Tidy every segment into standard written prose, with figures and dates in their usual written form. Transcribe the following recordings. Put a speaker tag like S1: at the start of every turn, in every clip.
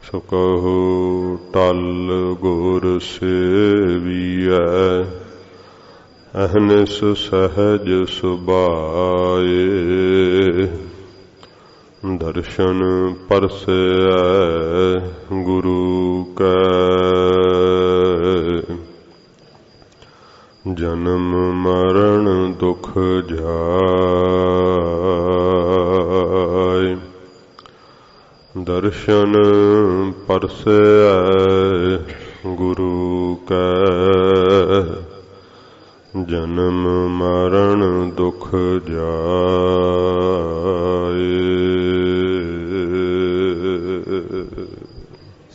S1: सो कहो टल गुर सेवियै, अहनिस सहज सुभाए। दर्शन परसै गुरु कै, जन्म मरण दुख जाय। दर्शन परसै गुरु कै, जन्म मरण दुख जाय।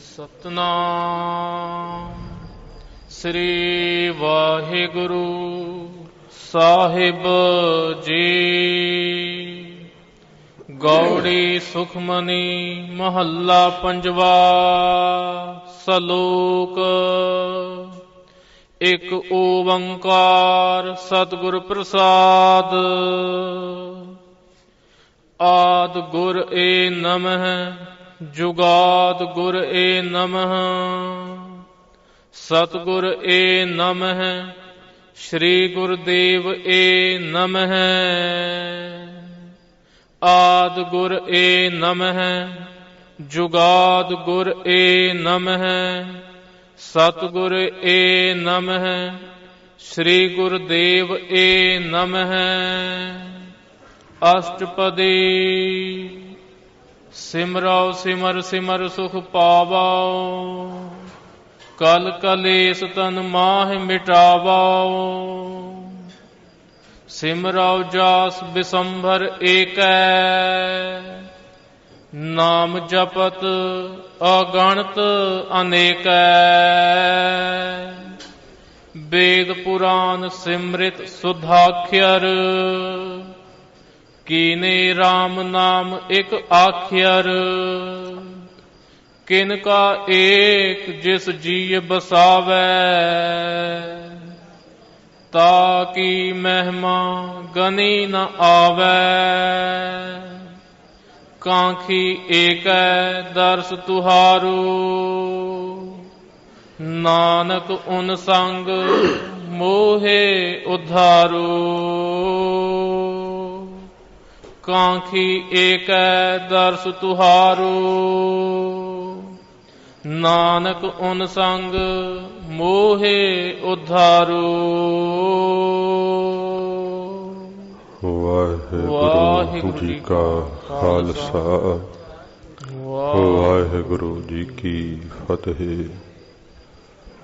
S2: सतनाम श्री वाहिगुरु साहिब जी। गौड़ी सुखमनी महला पंजवा। सलोक। एक ओंकार सतगुर प्रसाद। आद गुर ए नमः, जुगाद गुर ए नमः, सतगुर ए नमः, श्री गुरुदेव ए नमः। आद गुर ए नमः, जुगाद गुर ए नमः, सतगुर ए नमः, श्री गुरुदेव ए नमः। अष्टपदी। सिमरौ सिमर सिमर सुख पावो, कल कलेस तन माह मिटावो। सिमरौ जास बिसंभर एकै, नाम जपत अगणत अनेकै। वेद पुराण सिमृत सुधाख्यर, कीने राम नाम एक आख्यर। किनका एक जिस जीय बसावै, ताकि महिमा गनी न आवै। कांखी एकै दर्श तुहारो, नानक उन संग मोहे उद्धारो। कांखी एकै दर्श तुहारो, नानक उन संग मोहे उद्धारो।
S1: वाहिगुरु जी का खालसा, वाहिगुरु जी की फतेह।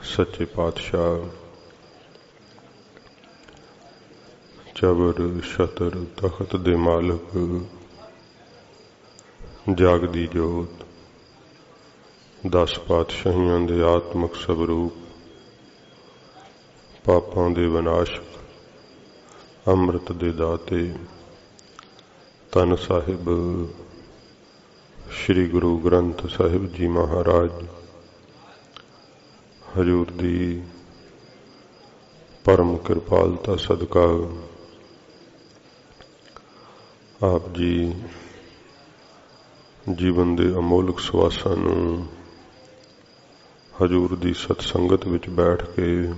S1: सच्चे पातशाह चबर छतर तखत दे मालक, जागदी जोत, 10 पातशाहियां दे आत्मक स्वरूप, पापां दे विनाशक, अमृत दे दाते, धन साहिब श्री गुरु ग्रंथ साहिब जी महाराज, हजूर दी परम कृपालता सदका आप जी जीवन दे अमोलक सवासां नूं हजूर दी सतसंगत विच बैठ के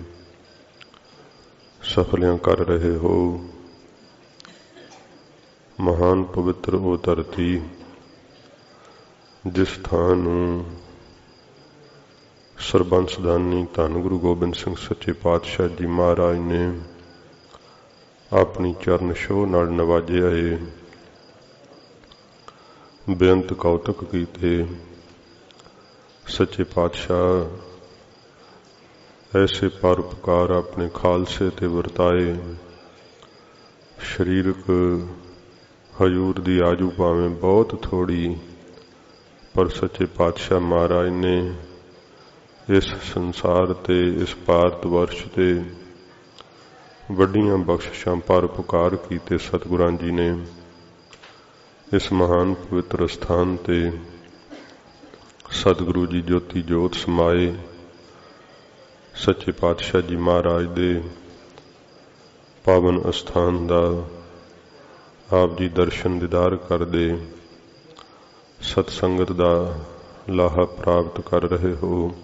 S1: सफलियां कर रहे हो। महान पवित्र वो धरती जिस थां नूं सरबंसदानी धन गुरु गोबिंद सिंह सच्चे पातशाह जी महाराज ने अपनी चरण छोह नाल नवाजिया है। बेअंत कौतक कीते। सच्चे पातशाह ऐसे परोपकार अपने खालसे ते वरताए। शरीरक हजूर दी आजू भावें बहुत थोड़ी, पर सच्चे पातशाह महाराज ने इस संसार ते इस भारत वर्ष ते वड्डियां बख्शिशां परोपकार कीते। सतगुरां जी ने इस महान पवित्र स्थान ते सतगुरु जी ज्योति जोत समाए। सच्चे पातशाह जी महाराज दे पावन अस्थान दा आप जी दर्शन दीदार कर दे, सतसंगत दा ਲਾਹਾ ਪ੍ਰਾਪਤ ਕਰ ਰਹੇ ਹੋ।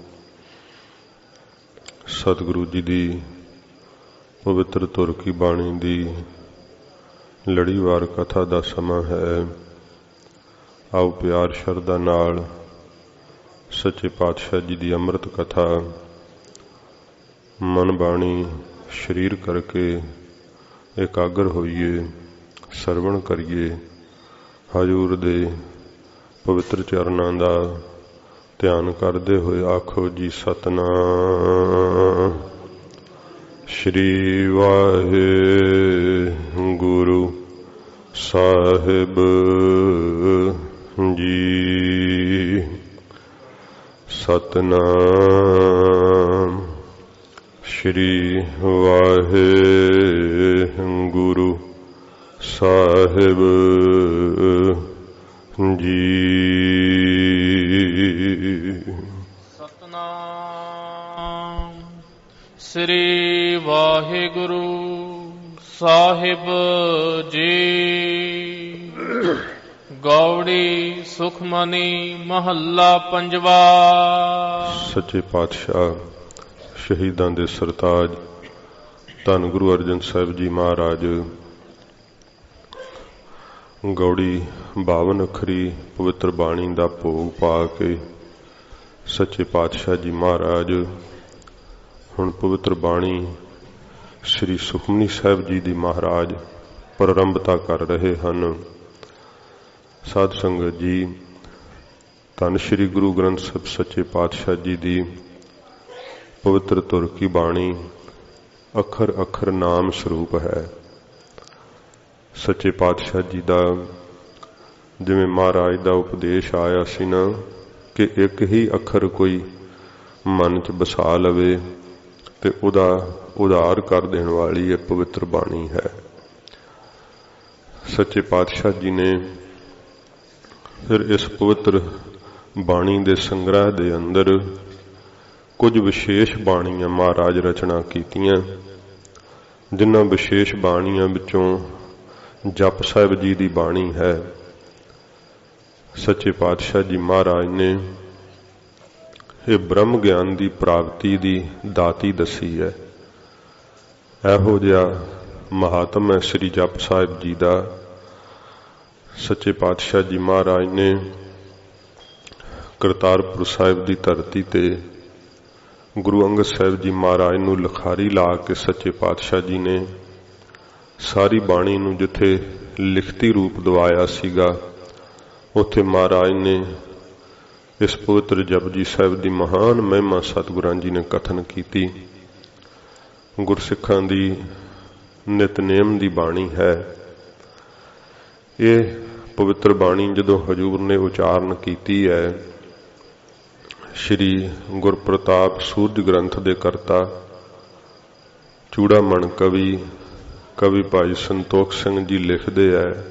S1: ਸਤਿਗੁਰੂ ਜੀ ਦੀ ਪਵਿੱਤਰ ਧੁਰ ਕੀ ਬਾਣੀ ਦੀ ਲੜੀਵਾਰ ਕਥਾ ਦਾ ਸਮਾਂ ਹੈ। ਆਓ ਪਿਆਰ ਸ਼ਰਧਾ ਨਾਲ ਸੱਚੇ ਪਾਤਸ਼ਾਹ ਜੀ ਦੀ ਅੰਮ੍ਰਿਤ ਕਥਾ ਮਨ ਬਾਣੀ ਸਰੀਰ ਕਰਕੇ ਇਕਾਗਰ ਹੋਈਏ, ਸਰਵਣ ਕਰੀਏ। ਹਜ਼ੂਰ ਦੇ ਪਵਿੱਤਰ ਚਰਨਾਂ ਦਾ ਧਿਆਨ ਕਰਦੇ ਹੋਏ ਆਖੋ ਜੀ ਸਤਿਨਾਮ ਸ਼੍ਰੀ ਵਾਹਿਗੁਰੂ ਸਾਹਿਬ ਜੀ। ਸਤਿਨਾਮ ਸ਼੍ਰੀ ਵਾਹਿਗੁਰੂ ਸਾਹਿਬ ਜੀ।
S2: ਸਤਿਨਾਮ ਸ੍ਰੀ ਵਾਹਿਗੁਰੂ ਸਾਹਿਬ ਜੀ। ਗੌੜੀ ਸੁਖਮਨੀ ਮਹੱਲਾ ਪੰਜਵਾ।
S1: ਸੱਚੇ ਪਾਤਸ਼ਾਹ ਸ਼ਹੀਦਾਂ ਦੇ ਸਰਤਾਜ ਧੰਨ ਗੁਰੂ ਅਰਜਨ ਸਾਹਿਬ ਜੀ ਮਹਾਰਾਜ ਗੌੜੀ 52 ਅੱਖਰੀ ਪਵਿੱਤਰ ਬਾਣੀ ਦਾ ਭੋਗ ਪਾ ਕੇ ਸੱਚੇ ਪਾਤਸ਼ਾਹ ਜੀ ਮਹਾਰਾਜ ਹੁਣ ਪਵਿੱਤਰ ਬਾਣੀ ਸ੍ਰੀ ਸੁਖਮਨੀ ਸਾਹਿਬ ਜੀ ਦੀ ਮਹਾਰਾਜ ਪ੍ਰਾਰੰਭਤਾ ਕਰ ਰਹੇ ਹਨ। ਸਾਧ ਸੰਗਤ ਜੀ, ਧੰਨ ਸ੍ਰੀ ਗੁਰੂ ਗ੍ਰੰਥ ਸਾਹਿਬ ਸੱਚੇ ਪਾਤਸ਼ਾਹ ਜੀ ਦੀ ਪਵਿੱਤਰ ਧੁਰ ਕੀ ਬਾਣੀ ਅੱਖਰ ਅੱਖਰ ਨਾਮ ਸਰੂਪ ਹੈ। ਸੱਚੇ ਪਾਤਸ਼ਾਹ ਜੀ ਦਾ ਜਿਵੇਂ ਮਹਾਰਾਜ ਦਾ ਉਪਦੇਸ਼ ਆਇਆ ਸੀ ਨਾ ਕਿ ਇੱਕ ਹੀ ਅੱਖਰ ਕੋਈ ਮਨ 'ਚ ਵਸਾ ਲਵੇ ਤੇ ਉਹਦਾ ਉਧਾਰ ਕਰ ਦੇਣ ਵਾਲੀ ਇਹ ਪਵਿੱਤਰ ਬਾਣੀ ਹੈ। ਸੱਚੇ ਪਾਤਸ਼ਾਹ ਜੀ ਨੇ ਫਿਰ ਇਸ ਪਵਿੱਤਰ ਬਾਣੀ ਦੇ ਸੰਗ੍ਰਹਿ ਦੇ ਅੰਦਰ ਕੁਝ ਵਿਸ਼ੇਸ਼ ਬਾਣੀਆਂ ਮਹਾਰਾਜ ਰਚਨਾ ਕੀਤੀਆਂ, ਜਿਨ੍ਹਾਂ ਵਿਸ਼ੇਸ਼ ਬਾਣੀਆਂ ਵਿੱਚੋਂ ਜਪ ਸਾਹਿਬ ਜੀ ਦੀ ਬਾਣੀ ਹੈ। ਸੱਚੇ ਪਾਤਸ਼ਾਹ ਜੀ ਮਹਾਰਾਜ ਨੇ ਇਹ ਬ੍ਰਹਮ ਗਿਆਨ ਦੀ ਪ੍ਰਾਪਤੀ ਦੀ ਦਾਤੀ ਦੱਸੀ ਹੈ। ਇਹੋ ਜਿਹਾ ਮਹਾਤਮ ਹੈ ਸ੍ਰੀ ਜਪ ਸਾਹਿਬ ਜੀ ਦਾ। ਸੱਚੇ ਪਾਤਸ਼ਾਹ ਜੀ ਮਹਾਰਾਜ ਨੇ ਕਰਤਾਰਪੁਰ ਸਾਹਿਬ ਦੀ ਧਰਤੀ ਤੇ ਗੁਰੂ ਅੰਗਦ ਸਾਹਿਬ ਜੀ ਮਹਾਰਾਜ ਨੂੰ ਲਿਖਾਰੀ ਲਾ ਕੇ ਸੱਚੇ ਪਾਤਸ਼ਾਹ ਜੀ ਨੇ ਸਾਰੀ ਬਾਣੀ ਨੂੰ ਜਿੱਥੇ ਲਿਖਤੀ ਰੂਪ ਦਵਾਇਆ ਸੀਗਾ, ਉੱਥੇ ਮਹਾਰਾਜ ਨੇ ਇਸ ਪਵਿੱਤਰ ਜਪਜੀ ਸਾਹਿਬ ਦੀ ਮਹਾਨ ਮਹਿਮਾ ਸਤਿਗੁਰਾਂ ਜੀ ਨੇ ਕਥਨ ਕੀਤੀ। ਗੁਰਸਿੱਖਾਂ ਦੀ ਨਿਤਨੇਮ ਦੀ ਬਾਣੀ ਹੈ ਇਹ ਪਵਿੱਤਰ ਬਾਣੀ। ਜਦੋਂ ਹਜ਼ੂਰ ਨੇ ਉਚਾਰਨ ਕੀਤੀ ਹੈ, ਸ਼੍ਰੀ ਗੁਰਪ੍ਰਤਾਪ ਸੂਰਜ ਗ੍ਰੰਥ ਦੇ ਕਰਤਾ ਚੂੜਾਮਣ ਕਵੀ ਭਾਈ ਸੰਤੋਖ ਸਿੰਘ ਜੀ ਲਿਖਦੇ ਹੈ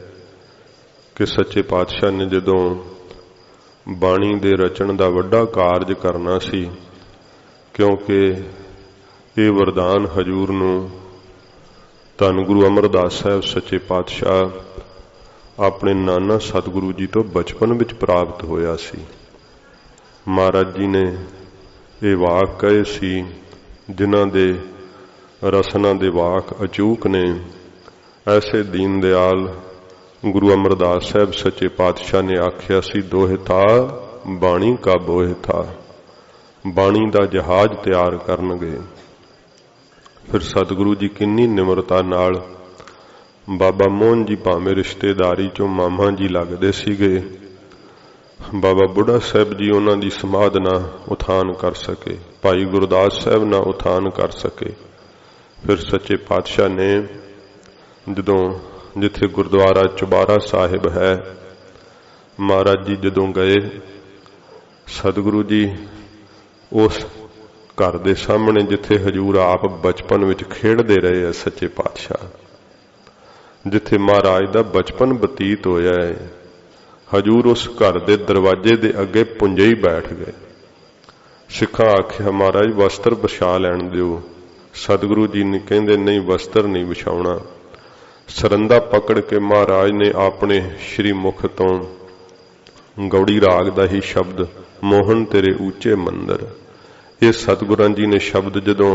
S1: ਕਿ ਸੱਚੇ ਪਾਤਸ਼ਾਹ ਨੇ ਜਦੋਂ ਬਾਣੀ ਦੇ ਰਚਨ ਦਾ ਵੱਡਾ ਕਾਰਜ ਕਰਨਾ ਸੀ, ਕਿਉਂਕਿ ਇਹ ਵਰਦਾਨ ਹਜ਼ੂਰ ਨੂੰ ਧੰਨ ਗੁਰੂ ਅਮਰਦਾਸ ਸਾਹਿਬ ਸੱਚੇ ਪਾਤਸ਼ਾਹ ਆਪਣੇ ਨਾਨਾ ਸਤਿਗੁਰੂ ਜੀ ਤੋਂ ਬਚਪਨ ਵਿੱਚ ਪ੍ਰਾਪਤ ਹੋਇਆ ਸੀ। ਮਹਾਰਾਜ ਜੀ ਨੇ ਇਹ ਵਾਕ ਕਹੇ ਸੀ ਜਿਨ੍ਹਾਂ ਦੇ ਰਸਨਾ ਦੇ ਵਾਕ ਅਚੂਕ ਨੇ। ਐਸੇ ਦੀਨ ਦਿਆਲ ਗੁਰੂ ਅਮਰਦਾਸ ਸਾਹਿਬ ਸੱਚੇ ਪਾਤਸ਼ਾਹ ਨੇ ਆਖਿਆ ਸੀ, ਦੋਹੇ ਥਾ ਬਾਣੀ ਕਾ ਬੋਹਿ ਥਾ। ਬਾਣੀ ਦਾ ਜਹਾਜ਼ ਤਿਆਰ ਕਰਨਗੇ। ਫਿਰ ਸਤਿਗੁਰੂ ਜੀ ਕਿੰਨੀ ਨਿਮਰਤਾ ਨਾਲ ਬਾਬਾ ਮੋਹਨ ਜੀ ਭਾਵੇਂ ਰਿਸ਼ਤੇਦਾਰੀ ਚੋਂ ਮਾਮਾ ਜੀ ਲੱਗਦੇ ਸੀਗੇ, ਬਾਬਾ ਬੁੱਢਾ ਸਾਹਿਬ ਜੀ ਉਹਨਾਂ ਦੀ ਸਮਾਧ ਨਾ ਉਥਾਨ ਕਰ ਸਕੇ, ਭਾਈ ਗੁਰਦਾਸ ਸਾਹਿਬ ਨਾ ਉਥਾਨ ਕਰ ਸਕੇ। ਫਿਰ ਸੱਚੇ ਪਾਤਸ਼ਾਹ ਨੇ ਜਦੋਂ ਜਿੱਥੇ ਗੁਰਦੁਆਰਾ ਚੁਬਾਰਾ ਸਾਹਿਬ ਹੈ, ਮਹਾਰਾਜ ਜੀ ਜਦੋਂ ਗਏ, ਸਤਿਗੁਰੂ ਜੀ ਉਸ ਘਰ ਦੇ ਸਾਹਮਣੇ ਜਿੱਥੇ ਹਜ਼ੂਰ ਆਪ ਬਚਪਨ ਵਿੱਚ ਖੇਡਦੇ ਰਹੇ ਆ, ਸੱਚੇ ਪਾਤਸ਼ਾਹ ਜਿੱਥੇ ਮਹਾਰਾਜ ਦਾ ਬਚਪਨ ਬਤੀਤ ਹੋਇਆ ਹੈ, ਹਜ਼ੂਰ ਉਸ ਘਰ ਦੇ ਦਰਵਾਜ਼ੇ ਦੇ ਅੱਗੇ ਪੁੰਜੇ ਹੀ ਬੈਠ ਗਏ। ਸਿੱਖਾਂ ਆਖਿਆ, ਮਹਾਰਾਜ ਵਸਤਰ ਵਿਛਾ ਲੈਣ ਦਿਓ। ਸਤਿਗੁਰੂ ਜੀ ਨੇ ਕਹਿੰਦੇ, ਨਹੀਂ, ਵਸਤਰ ਨਹੀਂ ਵਿਛਾਉਣਾ। ਸਰੰਦਾ ਪਕੜ ਕੇ ਮਹਾਰਾਜ ਨੇ ਆਪਣੇ ਸ਼੍ਰੀ ਮੁਖ ਤੋਂ ਗੌੜੀ ਰਾਗ ਦਾ ਹੀ ਸ਼ਬਦ मोहन तेरे ऊंचे मंदिर। ये सतगुरां जी ने शब्द जदों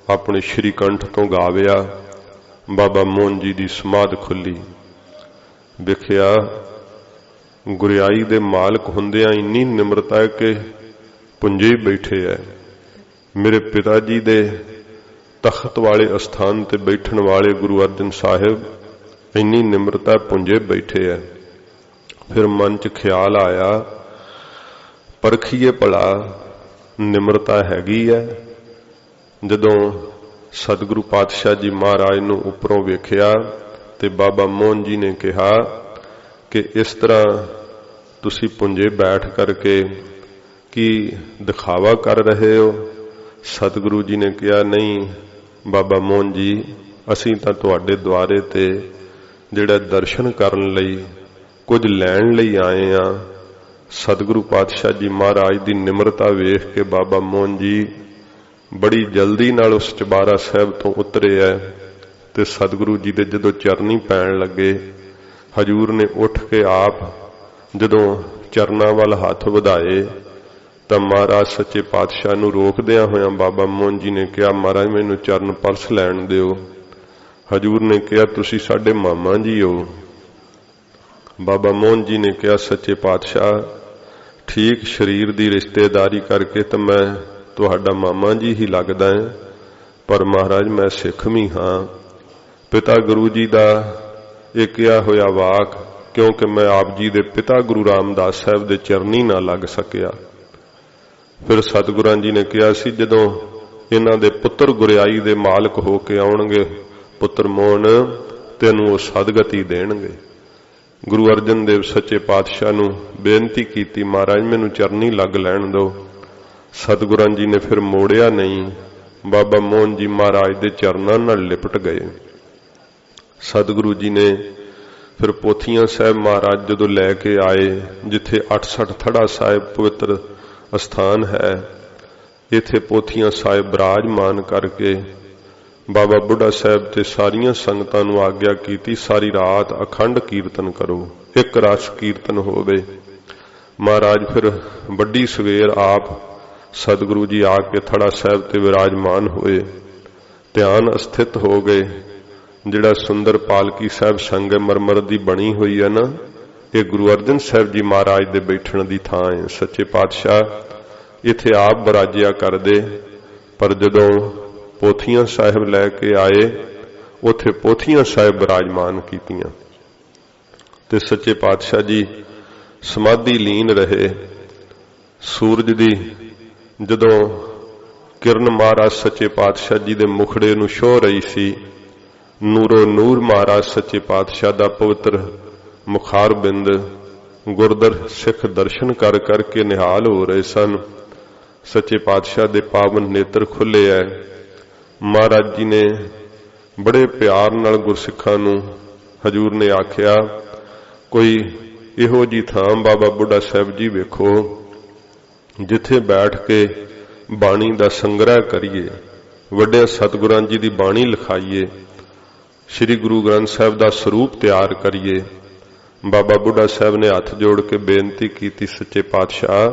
S1: अपने श्रीकंठ तो गाविया, बाबा मोहन जी की समाध खुली। वेखिया गुरियाई दे मालक हुंदियां इन्नी निमरता है कि पुंजे ही बैठे है। मेरे पिता जी दे तख्त वाले स्थान ते बैठन वाले गुरु अर्जन साहिब इन्नी निमरता पुंजे बैठे है। फिर मन च ख्याल आया, परखिए भला निमरता हैगी है। जदों सतगुरु पातशाह जी महाराज नूं उपरों वेखिया ते बाबा मोहन जी ने कहा कि इस तरह तुसी पुंजे बैठ करके की दिखावा कर रहे हो। सतगुरु जी ने कहा, नहीं बाबा मोहन जी, असीं तां तुहाडे द्वारे ते जिहड़ा दर्शन करन लई कुछ लैण लई आए आ। सतगुरु पातशाह जी महाराज की निमरता वेख के बाबा मोहन जी बड़ी जल्दी नाल उस चबारा साहब तो उतरे है ते सतगुरु जी दे जदों चरनी पैण लगे, हजूर ने उठ के आप जदों चरना वाल हाथ वधाए तां महाराज सच्चे पातशाह नूं रोकदियां होया बाबा मोहन जी ने कहा, महाराज मैनूं चरण परस लैण दिओ। हजूर ने कहा, तुसीं साडे मामा जी हो। बाबा मोहन जी ने कहा, सच्चे पातशाह ठीक शरीर की रिश्तेदारी करके तो मैं तुहाडा मामा जी ही लगदा है, पर महाराज मैं सिख भी हाँ। पिता गुरु जी का यह कहा होया वाक, क्योंकि मैं आप जी दे पिता गुरु रामदास साहब दे चरनी ना लग सकिया। फिर सतगुरां जी ने कहा सी, जदों इन्हां दे पुत्र गुरियाई दे मालक हो के आउणगे पुत्र मोहन, तैनूं वो सदगति देणगे। गुरु अर्जन देव सच्चे पातशाह नूं बेनती कीती, महाराज मैनूं चरनी लग लैण दो। सतगुरां जी ने फिर मोड़िया नहीं, बाबा मोहन जी महाराज दे चरनां नाल लिपट गए। सतगुरु जी ने फिर पोथियां साहब महाराज जदों लैके आए, जिथे 68 थड़ा साहिब पवित्र स्थान है, इथे पोथियां साहिब विराजमान करके बाबा बुढ़ा साहब ते सारियां संगतां नूं आग्या कीती, सारी रात अखंड कीर्तन करो, एक रस कीर्तन होवे। महाराज फिर बड़ी सवेर आप सतगुरु जी आके थड़ा साहब ते विराजमान होए, ध्यान स्थित हो गए। जिहड़ा सुंदर पालकी साहब संगमरमर दी बनी हुई है ना, ये गुरु अर्जन साहब जी महाराज दे बैठण दी थां है। सच्चे पातशाह इथे आप बराजिया कर दे, पर जदों पोथियां साहिब लैके आए उथे पोथियां साहिब विराजमान कीतियां ते सच्चे पातशाह जी समाधि लीन रहे। सूरज दी जदों किरण महाराज सच्चे पातशाह जी दे मुखड़े नूं छो रही सी, नूरो नूर महाराज सच्चे पातशाह दा पवित्र मुखार बिंद गुरदर सिख दर्शन कर करके निहाल हो रहे सन। सच्चे पातशाह दे पावन नेत्र खुले है। महाराज जी ने बड़े प्यार नाल गुरसिखां नूं हजूर ने आख्या, कोई इहो जी थां बाबा बुढ़ा साहब जी वेखो जिथे बैठ के बाणी दा संग्रह करिए, वड्डे सतगुरां जी दी बाणी लिखाइए, श्री गुरु ग्रंथ साहब दा स्वरूप तैयार करिए। बाबा बुढ़ा साहब ने हाथ जोड़ के बेनती की, सच्चे पातशाह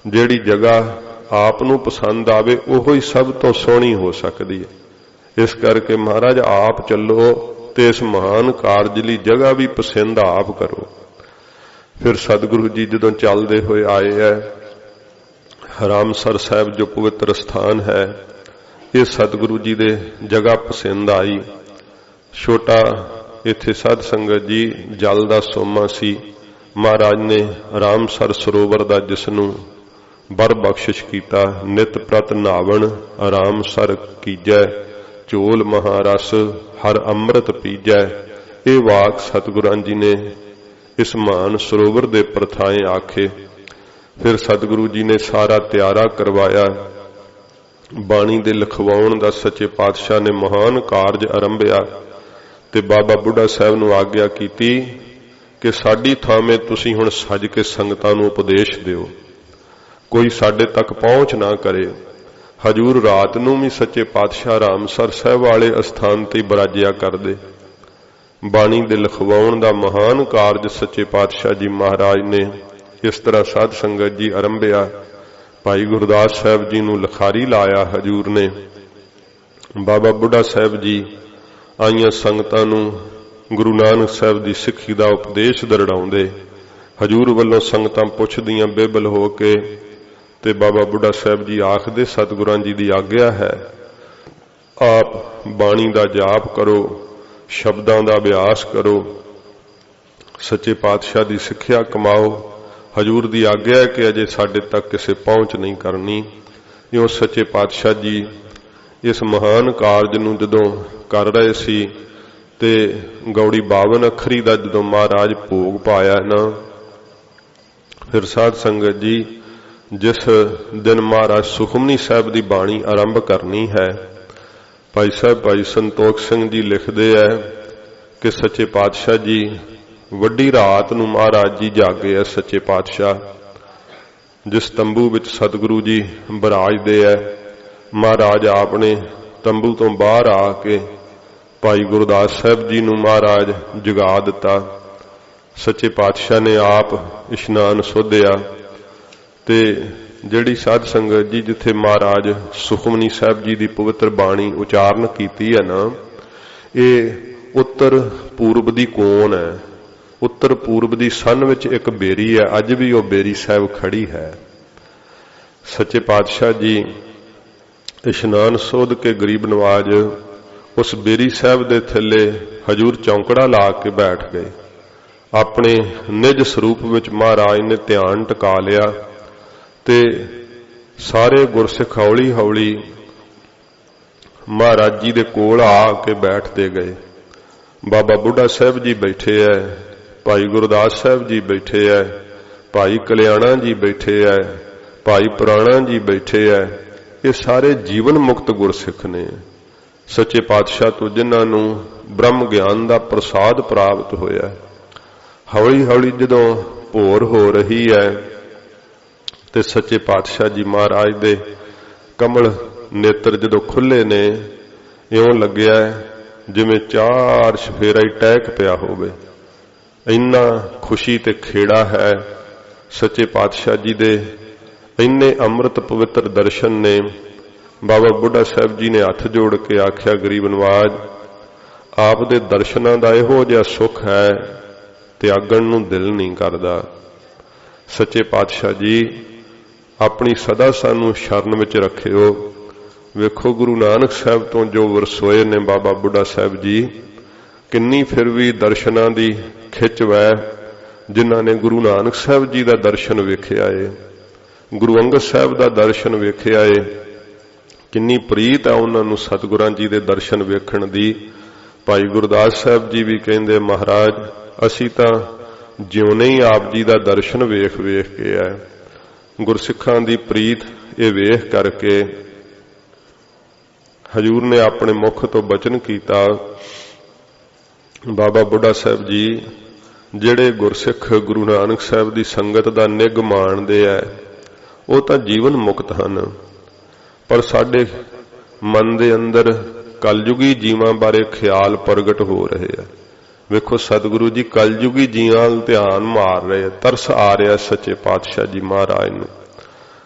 S1: जिहड़ी जगह आप नूं पसंद आवे ओहो ही सब तो सोहनी हो सकती है। इस करके महाराज आप चलो ते इस महान कारज लई जगह भी पसंद आप करो। फिर सतगुरु जी जदों चलते हुए आए है, रामसर साहब जो पवित्र स्थान है, ये सतगुरु जी दे जगह पसंद आई। छोटा इथे साध संगत जी जल दा सोमा सी। महाराज ने रामसर सरोवर दा जिसनूं बर बख्शिश कीता, नित प्रत नावण रामसर कीजै, झोल महारस हर अमृत पीजै। ये वाक सतगुरां जी ने इस महान सरोवर दे प्रथाएं आखे। फिर सतगुरु जी ने सारा त्यारा करवाया। बाणी दे लिखवाउण दा सच्चे पातशाह ने महान कारज आरंभिया ते बाबा बुढ़ा साहब नूं आग्या कीती कि साडी थामे तुसीं हुण सज के संगतां नूं उपदेश दिओ, कोई साडे तक पहुंच ना करे। हजूर रात नूं भी सच्चे पातशाह रामसर साहब वाले स्थान ते बराजिया कर दे। बाणी दे लिखवाउण दा महान कारज सच्चे पातशाह जी महाराज ने इस तरह साध संगत जी आरंभिया। भाई गुरदास साहब जी नूं लखारी लाया हजूर ने। बाबा बुढ़ा साहब जी आईयां संगतां नूं गुरु नानक साहब की सिक्खी का उपदेश दरड़ाउंदे हजूर वल्लों संगतां पुछदियां बेबल हो के ते बाबा बुढ़ा साहब जी आखदे सतगुरां जी की आग्या है आप बाणी का जाप करो, शब्दां का अभ्यास करो, सच्चे पातशाह की सिक्ख्या कमाओ। हजूर की आग्या है कि अजे साडे तक किसी पहुंच नहीं करनी। इउं सच्चे पातशाह जी इस महान कारज नूं जदों कर रहे सी ते गौड़ी 52 अखरी का जदों महाराज भोग पाया ना, फिर साध संगत जी जिस दिन महाराज सुखमनी साहब की बाणी आरंभ करनी है, भाई साहब भाई संतोख सिंह जी लिखते हैं कि सच्चे पातशाह जी वड्डी रात नूं महाराज जी जागे है। सच्चे पातशाह जिस तंबू विच सतगुरु जी बराजदे है, महाराज आपने तंबू तो बाहर आके भाई गुरदास साहब जी नूं महाराज जगा दिता। सच्चे पातशाह ने आप इशनान सोधिया ते जिहड़ी साध संगत जी जिथे महाराज सुखमनी साहब जी की पवित्र बाणी उचारण कीती है ना, ये उत्तर पूर्व दी कोण है। उत्तर पूर्व दी सन विच एक बेरी है, अज भी वो बेरी साहब खड़ी है। सच्चे पातशाह जी इशनान सोध के गरीब नवाज उस बेरी साहब दे थल्ले हजूर चौंकड़ा ला के बैठ गए। अपने निज स्वरूप विच महाराज ने ध्यान टका लिया ते सारे गुरसिख हौली हौली महाराज जी दे कोल आके बैठते गए। बाबा बुढ़ा साहब जी बैठे है, भाई गुरदास साहब जी बैठे है, भाई कल्याणा जी बैठे है, भाई पुराणा जी बैठे है। ये सारे जीवन मुक्त गुरसिख ने। सच्चे पातशाह तो जिन्हां ब्रह्म ज्ञान का प्रसाद प्राप्त होया। हौली हौली जदों भोर हो रही है ते सच्चे पातशाह जी महाराज दे कमल नेत्र जदों खुले ने, इउं लग्या जिवें चार शफेरा ही टहक पिया होवे। इन्ना खुशी ते खेड़ा है। सच्चे पातशाह जी दे इन्ने अमृत पवित्र दर्शन ने। बाबा बुढ़ा साहब जी ने हथ जोड़ के आख्या, गरीब नवाज आप दे दर्शनां दा इहो जिहा सुख है त्यागण नूं दिल नहीं करदा। सच्चे पातशाह जी अपनी सदा सानू शरण विच रखियो। वेखो गुरु नानक साहब तो जो वरसोए ने बाबा बुढ़ा साहब जी, किन्नी फिर भी दर्शनां दी खिच वै। जिन्हां ने गुरु नानक साहब जी का दर्शन वेखिया है, गुरु अंगद साहब का दर्शन वेखिया है, किन्नी प्रीत है उन्होंने सतगुरां जी के दर्शन वेखण दी। भाई गुरदास साहब जी भी कहंदे, महाराज असी तां जिउने ही आप जी का दर्शन वेख वेख के है। गुरसिखां दी प्रीत ये वेख करके हजूर ने अपने मुख तो बचन किया, बाबा बुढ़ा साहब जी जिहड़े गुरसिख गुरु नानक साहब की संगत का निग माणदे है वो तां जीवन मुक्त हन, पर साडे मन दे अंदर कलयुगी जीवां बारे ख्याल प्रगट हो रहे हैं। वेखो सतगुरु जी कलयुगी जीवां ध्यान मार रहे, तरस आ रहा सच्चे पातशाह जी महाराज नूं।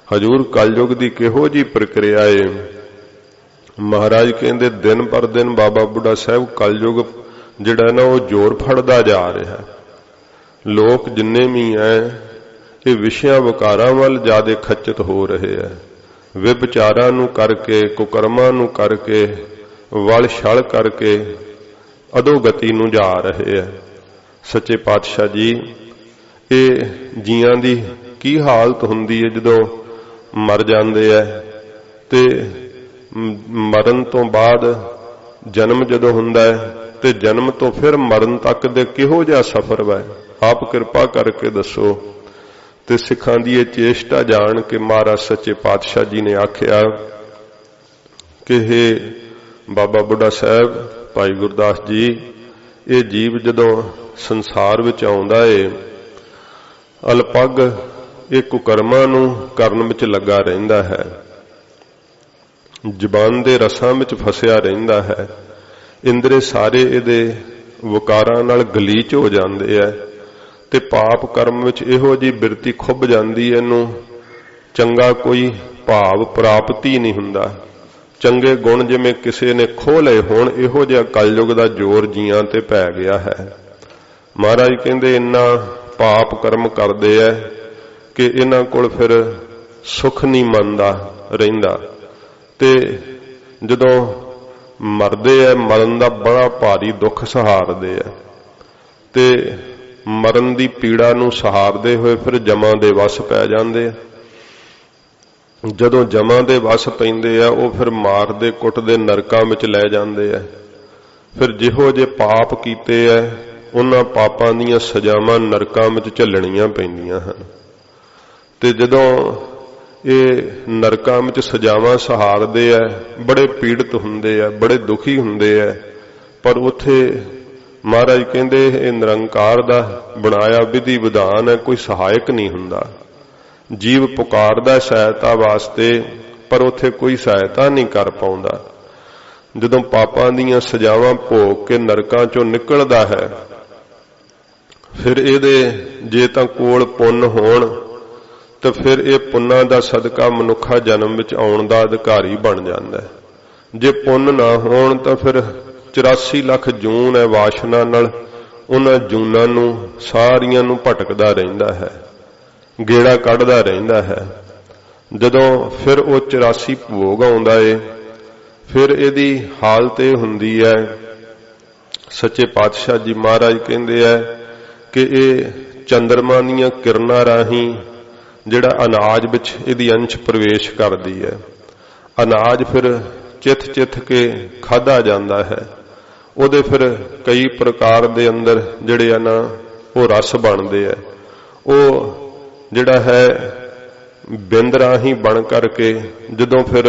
S1: हजूर कलयुग की किहो जी प्रक्रिया है। महाराज कहंदे दिन पर दिन बाबा बुढ़ा साहब कलयुग जिहड़ा ना वो जोर फड़दा जा रहा है। लोग जिन्ने भी हैं ये विषयां विकारां वल ज्यादा खचित हो रहे हैं। विचारां नूं करके कुकर्मां नूं करके वल छल करके अधोगति नूं जा रहे हैं। सच्चे पातशाह जी ये जियां दी की हालत हुंदी है जदों मर जांदे है ते मरण तो बाद जन्म जदों हुंदा है ते जन्म तो फिर मरण तक दे किहो जिहा सफर वै, आप कृपा करके दसो। ते सिखां दी ये चेष्टा जान के महाराज सच्चे पातशाह जी ने आख्या कि हे बाबा बुढ़ा साहब, भाई गुरदास जी, ये जीव जदों संसार विच आउंदा है अलपग ये कुकर्मां नूं करन विच लगा रहिंदा है, जबान दे रसां विच फसिया रहिंदा है, इंद्रे सारे इहदे विकारां नाल गलीच हो जांदे है, ते पाप कर्म विच इहो जी बिरती खुब जांदी है, इहनूं चंगा कोई भाव प्राप्ति नहीं हुंदा। चंगे गुण जिवें किसी ने खोह लए होण, इहो जिहा कलयुग दा जोर जीआं ते पै गया है। महाराज कहंदे इन्ना पाप कर्म करदे ऐ कि इन्हां कोल फिर सुख नहीं मनदा रहिंदा, ते जदों मरदे ऐ मरण दा बड़ा भारी दुख सहारदे ऐ, ते मरण दी पीड़ा नूं सहारदे होए फिर जमां दे वस पै जांदे ऐ। जदों जमां दे वस पैंदे आ वो फिर मारदे कुटदे नरकां विच लै जांदे आ। फिर जिहो जे पाप कीते ऐ उन्हां पापां दीयां सजावां नरकां विच झल्लणीਆਂ पैंदियां हन। ते जदों ये नरकां विच सजावां सहारदे आ, बड़े पीड़ित हुंदे आ, बड़े दुखी हुंदे आ, पर उत्थे महाराज कहंदे ये निरंकार दा बनाया विधि विधान है, कोई सहायक नहीं हुंदा। जीव पुकारदा सहायता वास्ते पर उत्थे कोई सहायता नहीं कर पाउंदा। जदों पापां दीयां सजावां भोग के नरकां चों निकलदा है, फिर इहदे जे तां कोल पुन्न होण तो फिर ये पुन्नां दा सदका मनुखा जन्म विच आउण दा अधिकारी बन जांदा है। जे पुन्न ना होण तां फिर 84 लाख जून है वासना नाल उन्हां जूनां नूं सारियां नूं भटकदा रहिंदा है, गेड़ा कढ़दा रहिंदा है। जदों फिर वो 84 भोग आउंदा है, फिर इहदी हालत इह हुंदी है, सच्चे पातशाह जी महाराज कहंदे है कि ये चंद्रमा दीयां किरणां राहीं जिहड़ा अनाज विच इहदी अंश प्रवेश करदी है, अनाज फिर चिथ चिथ के खाधा जांदा है। ਉਹਦੇ फिर कई प्रकार दे अंदर जिहड़े आ ना वो रस बनदे है, वो जिहड़ा है बिंद राही बन करके जदों फिर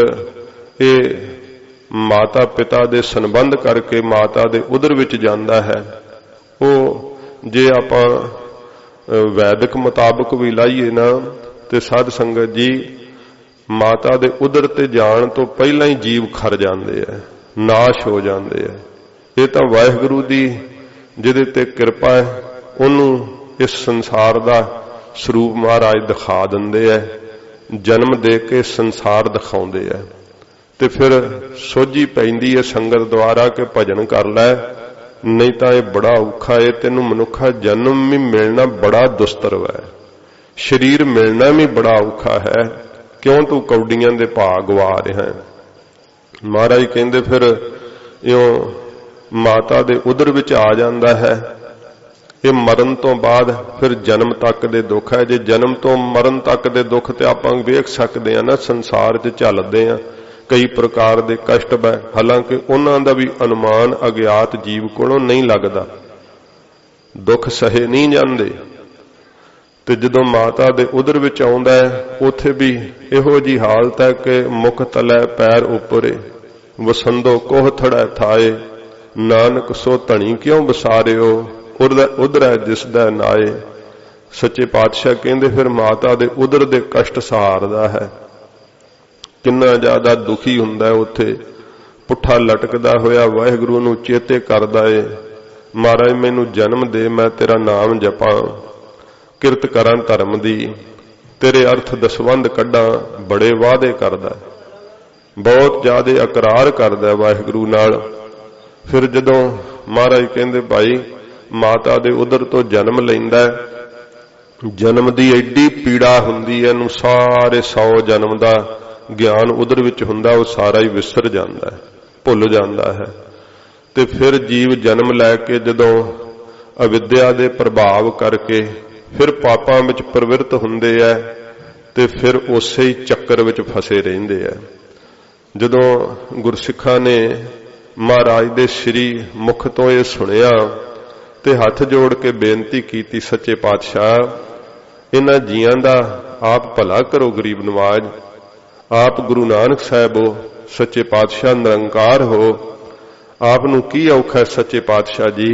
S1: ये माता पिता दे संबंध करके माता दे उदर विच जांदा है। वो जे आपां वैदिक मुताबक भी लाइए ना ते साध संगत जी माता दे उदर ते जाण तो पहला ही जीव खर जांदे है, नाश हो जांदे है। ये तो वाहिगुरू दी जिहदे ते कृपा है, उन्होंने इस संसार दा स्वरूप महाराज दिखा दिंदे है, जन्म दे के संसार दिखाउंदे है। ते फिर सोझी पैंदी है संगत द्वारा के भजन कर लै, नहीं तो यह बड़ा औखा है, तेनू मनुखा जन्म भी मिलना बड़ा दुस्तर है, शरीर मिलना भी बड़ा औखा है, क्यों तू कौडियां दे भाग गवा रहा है। महाराज कहंदे फिर इयों माता दे उदर विच आ जांदा है। ये मरण तो बाद फिर जन्म तक दे दुख है। जे जन्म तो मरण तक दे दुख ते आपां वेख सकदे आ ना, संसार च चलदे आ कई प्रकार दे कष्ट है, हालांकि उन्हां दा भी अनुमान अज्ञात जीव कोलों नहीं लगदा, दुख सहे नहीं जांदे। ते जदों माता दे उदर विच आउंदा है उथे भी इहो जी हालत है कि मुख तलै पैर उपरे, वसंदो कोह थड़ै थाए, नानक सो धनी क्यों बसारियो, उदर है जिसदा नाए। सच्चे पातशाह कहंदे फिर माता दे उदर दे कष्ट सहारदा है, किन्ना ज्यादा दुखी हुंदा है। उत्थे पुठा लटकदा होया वाहिगुरू नूं चेते करदा है, महाराज मैनू जन्म दे, मैं तेरा नाम जपां, किरत करां धर्म दी, तेरे अर्थ दसवंध कड्डां, बड़े वादे करदा, बहुत ज्यादा इकरार करदा वाहिगुरू नाल। फिर जदों महाराज कहंदे भाई माता दे उदर तो जन्म लैंदा है, जन्म दी एडी पीड़ा हुंदी है, नूं सारे 100 जन्म दा ज्ञान उदर विच हुंदा, वो सारा ही विसर जांदा है, भुल जांदा है। ते फिर जीव जन्म लैके जदों अविद्या दे प्रभाव करके फिर पापां विच प्रवृत्त हुंदे है, ते फिर उसे ही चक्कर विच फसे रहिंदे है। जदों गुरसिखां ने महाराज दे श्री मुख तो यह सुनिया ते हथ जोड़ के बेनती की, सच्चे पातशाह इन्हां जियां दा आप भला करो, गरीब नवाज आप गुरु नानक साहब हो, सच्चे पातशाह निरंकार हो, आपनू की औखा है सच्चे पातशाह जी,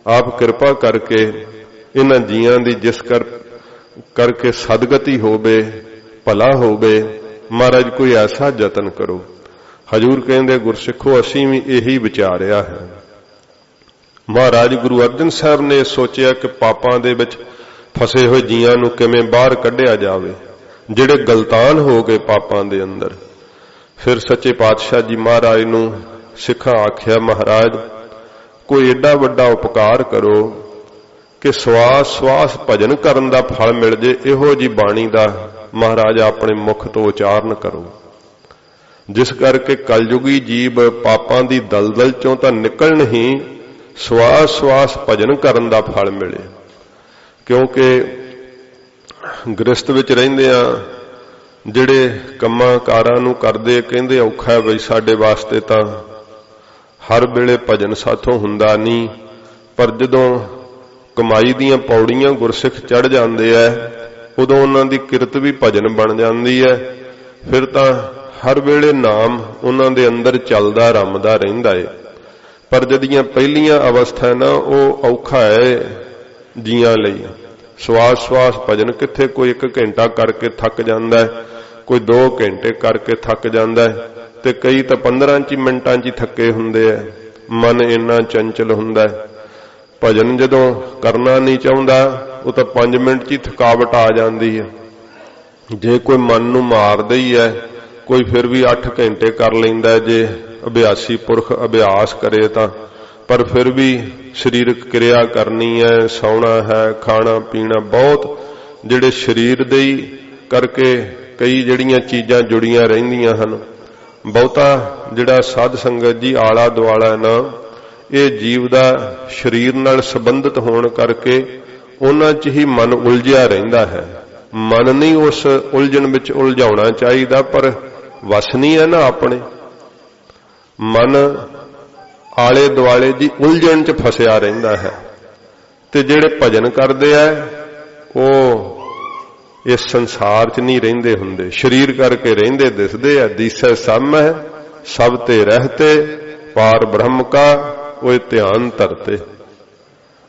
S1: आप कृपा करके इन्हां जियां दी जिस करके सदगति होवे, भला होवे, महाराज कोई ऐसा जतन करो। हजूर कहंदे गुरसिखो असीं भी यही विचारिया है। महाराज गुरु अर्जन साहब ने सोचा कि पापां दे विच फसे हुए जीआं नूं किवें बाहर कढिया जावे, जिहड़े गलतान हो गए पापां दे अंदर। फिर सच्चे पातशाह जी महाराज नूं सिखां आख्या, महाराज कोई एडा वड्डा उपकार करो कि सवास सवास भजन करन दा फल मिल जे, इहो जी बाणी दा महाराज अपने मुख तो उचारण करो, जिस करके कलयुगी जीव पापां दी दलदल चों तां निकलण ही सवास सवास भजन करन दा फल मिले। क्योंकि गृहस्थ विच रहिंदिआं जिहड़े कंमां कारां नूं करदे कहंदे औखा बई साडे वास्ते तां हर वेले भजन साथों हुंदा नहीं, पर जदों कमाई दीआं पौड़ियां गुरसिख चढ़ जांदे ऐ उदों उन्हां दी किरत भी भजन बन जांदी है। फिर तां हर वेले नाम उन्हां दे अंदर चलदा रमदा रहिंदा है। पर जदियां पहलियां अवस्था ना वो औखा है जीआं लई। सवास सवास भजन किथे कोई 1 घंटा करके थक जांदा है, कोई 2 घंटे करके थक जांदा है, ते कई तां 15 मिनटां च थके हुंदे ऐ। मन इन्ना चंचल हुंदा है। भजन जदों करना नहीं चाहुंदा वो तां 5 मिनट च थकावट आ जांदी है। जे कोई मन नूं मारदा ही है, कोई फिर भी 8 घंटे कर लैंदा है जे अभ्यासी पुरख अभ्यास करे तां, पर फिर भी शरीरक क्रिया करनी है, सौना है, खाना पीना, बहुत जिहड़े शरीर दे ही करके कई जिहड़ियां चीज़ां जुड़ियां रहिंदियां हन। बहुता जिहड़ा साध संगत जी आला दुआला ना ये जीव दा शरीर नाल संबंधित होण करके उन्हां च ही मन उलझिया रहिंदा है। मन नहीं उस उलझण विच उलझाउणा चाहीदा, पर वस नहीं है ना अपने। मन आले दुआले जी उलझण च फसिया रहिंदा है। ते जिहड़े भजन करदे आ वो इस संसार च नहीं रहिंदे हुंदे, शरीर करके रहिंदे दिसदे आ। दिसै सम है सब ते रहते, पार ब्रह्म का वो ध्यान धरते।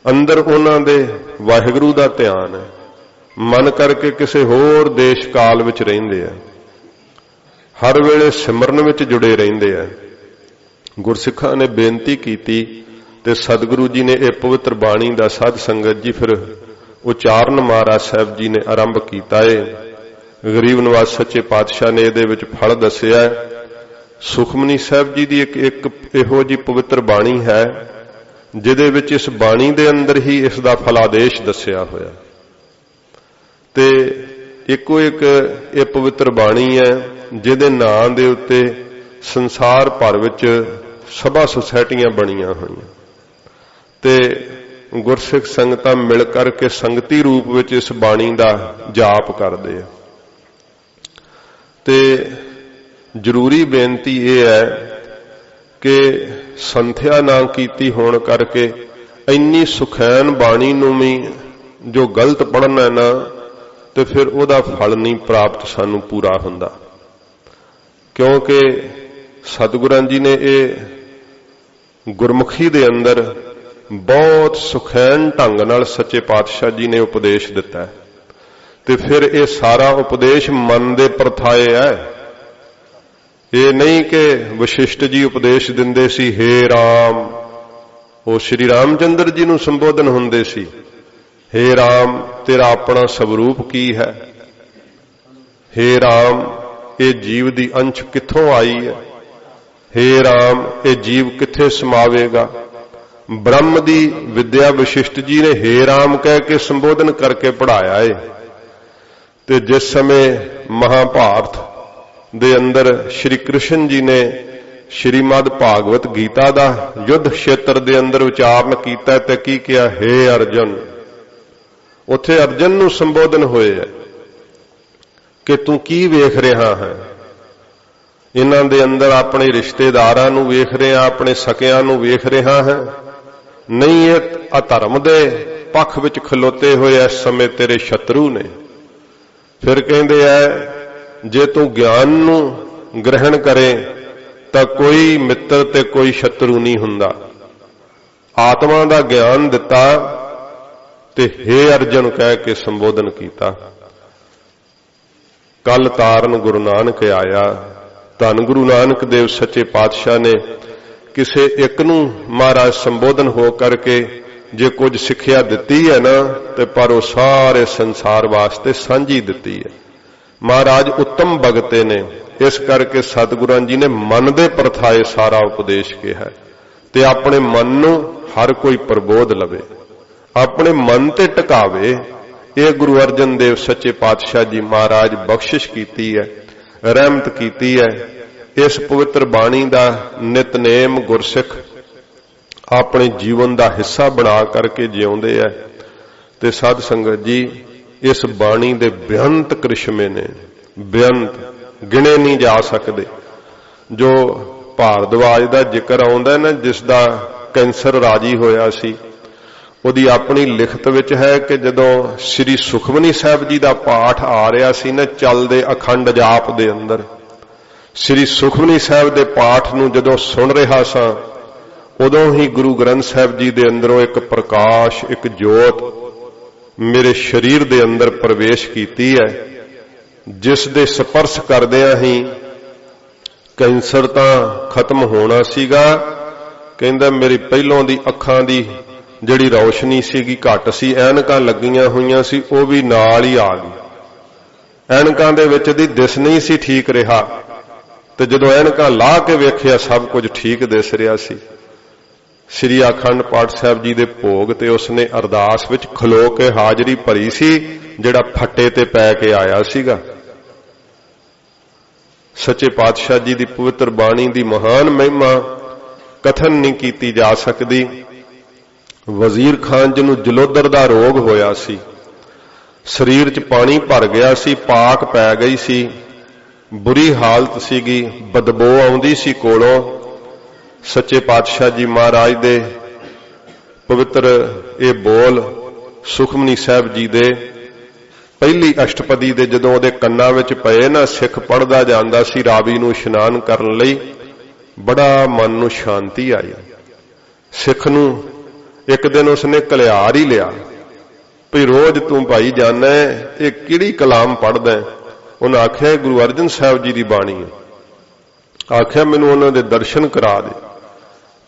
S1: अंदर उन्हां दे वाहिगुरू दा ध्यान है। मन करके किसी होर देश काल विच रहिंदे आ, हर वेले सिमरन विच जुड़े रहिंदे आ। गुरसिखां ने बेनती कीती ते सतगुरु जी ने यह पवित्र बाणी दा साध संगत जी फिर उचारण महाराज साहब जी ने आरंभ कीता है। गरीब नवाज सच्चे पातशाह ने इहदे विच फल दस्सिआ है। सुखमनी साहब जी की एक इहो जी पवित्र बाणी है जिहदे विच इस बाणी दे अंदर ही इसका फलादेश दस्सिआ होया। ते इको एक ये पवित्र बाणी है जिहदे नाम दे उत्ते संसार भर विच सभा सोसाइटियां बणियां होईयां ते गुरसिख संगतां मिल करके संगती रूप विच इस बाणी दा जाप करदे आ। ते जरूरी बेनती यह है कि संथ्या ना कीती होण करके इन्नी सुखैन बाणी नूं भी जो गलत पढ़ना है ना तो फिर उहदा फल नहीं प्राप्त सानू पूरा हुंदा। क्योंकि सतगुरां जी ने ये गुरमुखी दे अंदर बहुत सुखैन ढंग नाल सच्चे पातशाह जी ने उपदेश दिता है। ते फिर ये सारा उपदेश मन दे परथाए है। ये नहीं कि वशिष्ठ जी उपदेश दिंदे सी हे राम, वो श्री रामचंद्र जी नूं संबोधन हुंदे सी, हे राम तेरा अपना स्वरूप की है, हे राम ये जीव दी अंश कित्थों आई है, हे राम ये जीव कित्थे समावेगा। ब्रह्म दी विद्या वशिष्ठ जी ने हे राम कह के संबोधन करके पढ़ाया है। ते जिस समय महाभारत दे अंदर श्री कृष्ण जी ने श्रीमद भागवत गीता दा युद्ध क्षेत्र दे अंदर उचारण कीता ते की किया, हे अर्जुन। उत्थे अर्जुन नूं संबोधन होए है कि तू की वेख रहा है। इन्हां दे अंदर अपने रिश्तेदारां नूं वेख रहा, अपने सकियां नूं वेख रहा है, नहीं ये अधर्म दे पक्ष विच खलोते हुए इस समय तेरे शत्रु ने। फिर कहंदे है जे तू ज्ञान नूं ग्रहण करे तां कोई मित्र ते कोई शत्रु नहीं हुंदा। आत्मा दा ज्ञान दिता ते हे अर्जुन कह के संबोधन कीता। कल तारन गुरु नानक आया। धन गुरु नानक देव सच्चे पातशाह ने किसी एक नूं महाराज संबोधन हो करके जे कुछ सिक्ख्या दिती है ना, तो पर वो सारे संसार वास्ते सांझी दिती है। महाराज उत्तम भगते ने, इस करके सतगुरां जी ने मन दे परथाए सारा उपदेश किया है। ते अपने मन नूं हर कोई प्रबोध लवे, अपने मन ते टकावे। ये गुरु अर्जन देव सच्चे पातशाह जी महाराज बख्शिश कीती है, रहमत कीती है। इस पवित्र बाणी दा नितनेम गुरसिख अपने जीवन दा हिस्सा बना करके जिउंदे है। ते साध संगत जी, इस बाणी दे बेअंत करिश्मे ने, बेअंत गिने नहीं जा सकते। जो भारद्वाज दा जिक्र आउंदा ना, जिसदा कैंसर राजी होया सी, उहदी अपनी लिखत विच है कि जदों श्री सुखमनी साहिब जी दा पाठ आ रहा सी ना, चलदे अखंड जाप दे अंदर श्री सुखमनी साहिब दे पाठ नूं जदों सुन रहा सां, उदों ही गुरु ग्रंथ साहिब जी दे अंदरों एक प्रकाश, एक जोत मेरे शरीर दे अंदर प्रवेश कीती है, जिस दे स्पर्श करदिआं ही कैंसर तां खत्म होना सीगा। कहंदा मेरी पहलों दी अखां दी जिहड़ी रोशनी सीगी घट सी, ऐनकां लगियां होईयां सी, वो भी नाल ही आ गई। ऐनकां दे विच दी दिस नहीं सी ठीक रहा, ते जदों ऐनकां ला के वेखिया सब कुछ ठीक दिस रहा सी। श्री अखंड पाठ साहब जी दे भोग ते उसने अरदास विच खलो के हाजरी भरी सी, जिहड़ा फट्टे ते पै के आया सीगा। सच्चे पातशाह जी दी पवित्र बाणी दी महान महिमा कथन नहीं कीती जा सकती। वजीर खान जी नूं जलोदर दा रोग होया सी, शरीर च पानी भर गया सी, पाक पै गई सी, बुरी हालत सीगी, बदबू आउंदी सी कोलों। सच्चे पातशाह जी महाराज दे पवित्र ये बोल सुखमनी साहिब जी दे पहली अष्टपदी दे जदों उहदे कन्नां विच पए ना, सिख पढ़दा जांदा सी रावी नूं इशनान करन लई, बड़ा मन नूं शांति आई। सिख नूं एक दिन उसने कलियार ही लिया भी रोज तू भाई जाना है, ये किहड़ी कलाम पढ़दा है? उन्हें आख्या गुरु अर्जन साहिब जी की बाणी है। आख्या मैनूं उन्हां दे दर्शन करा दे,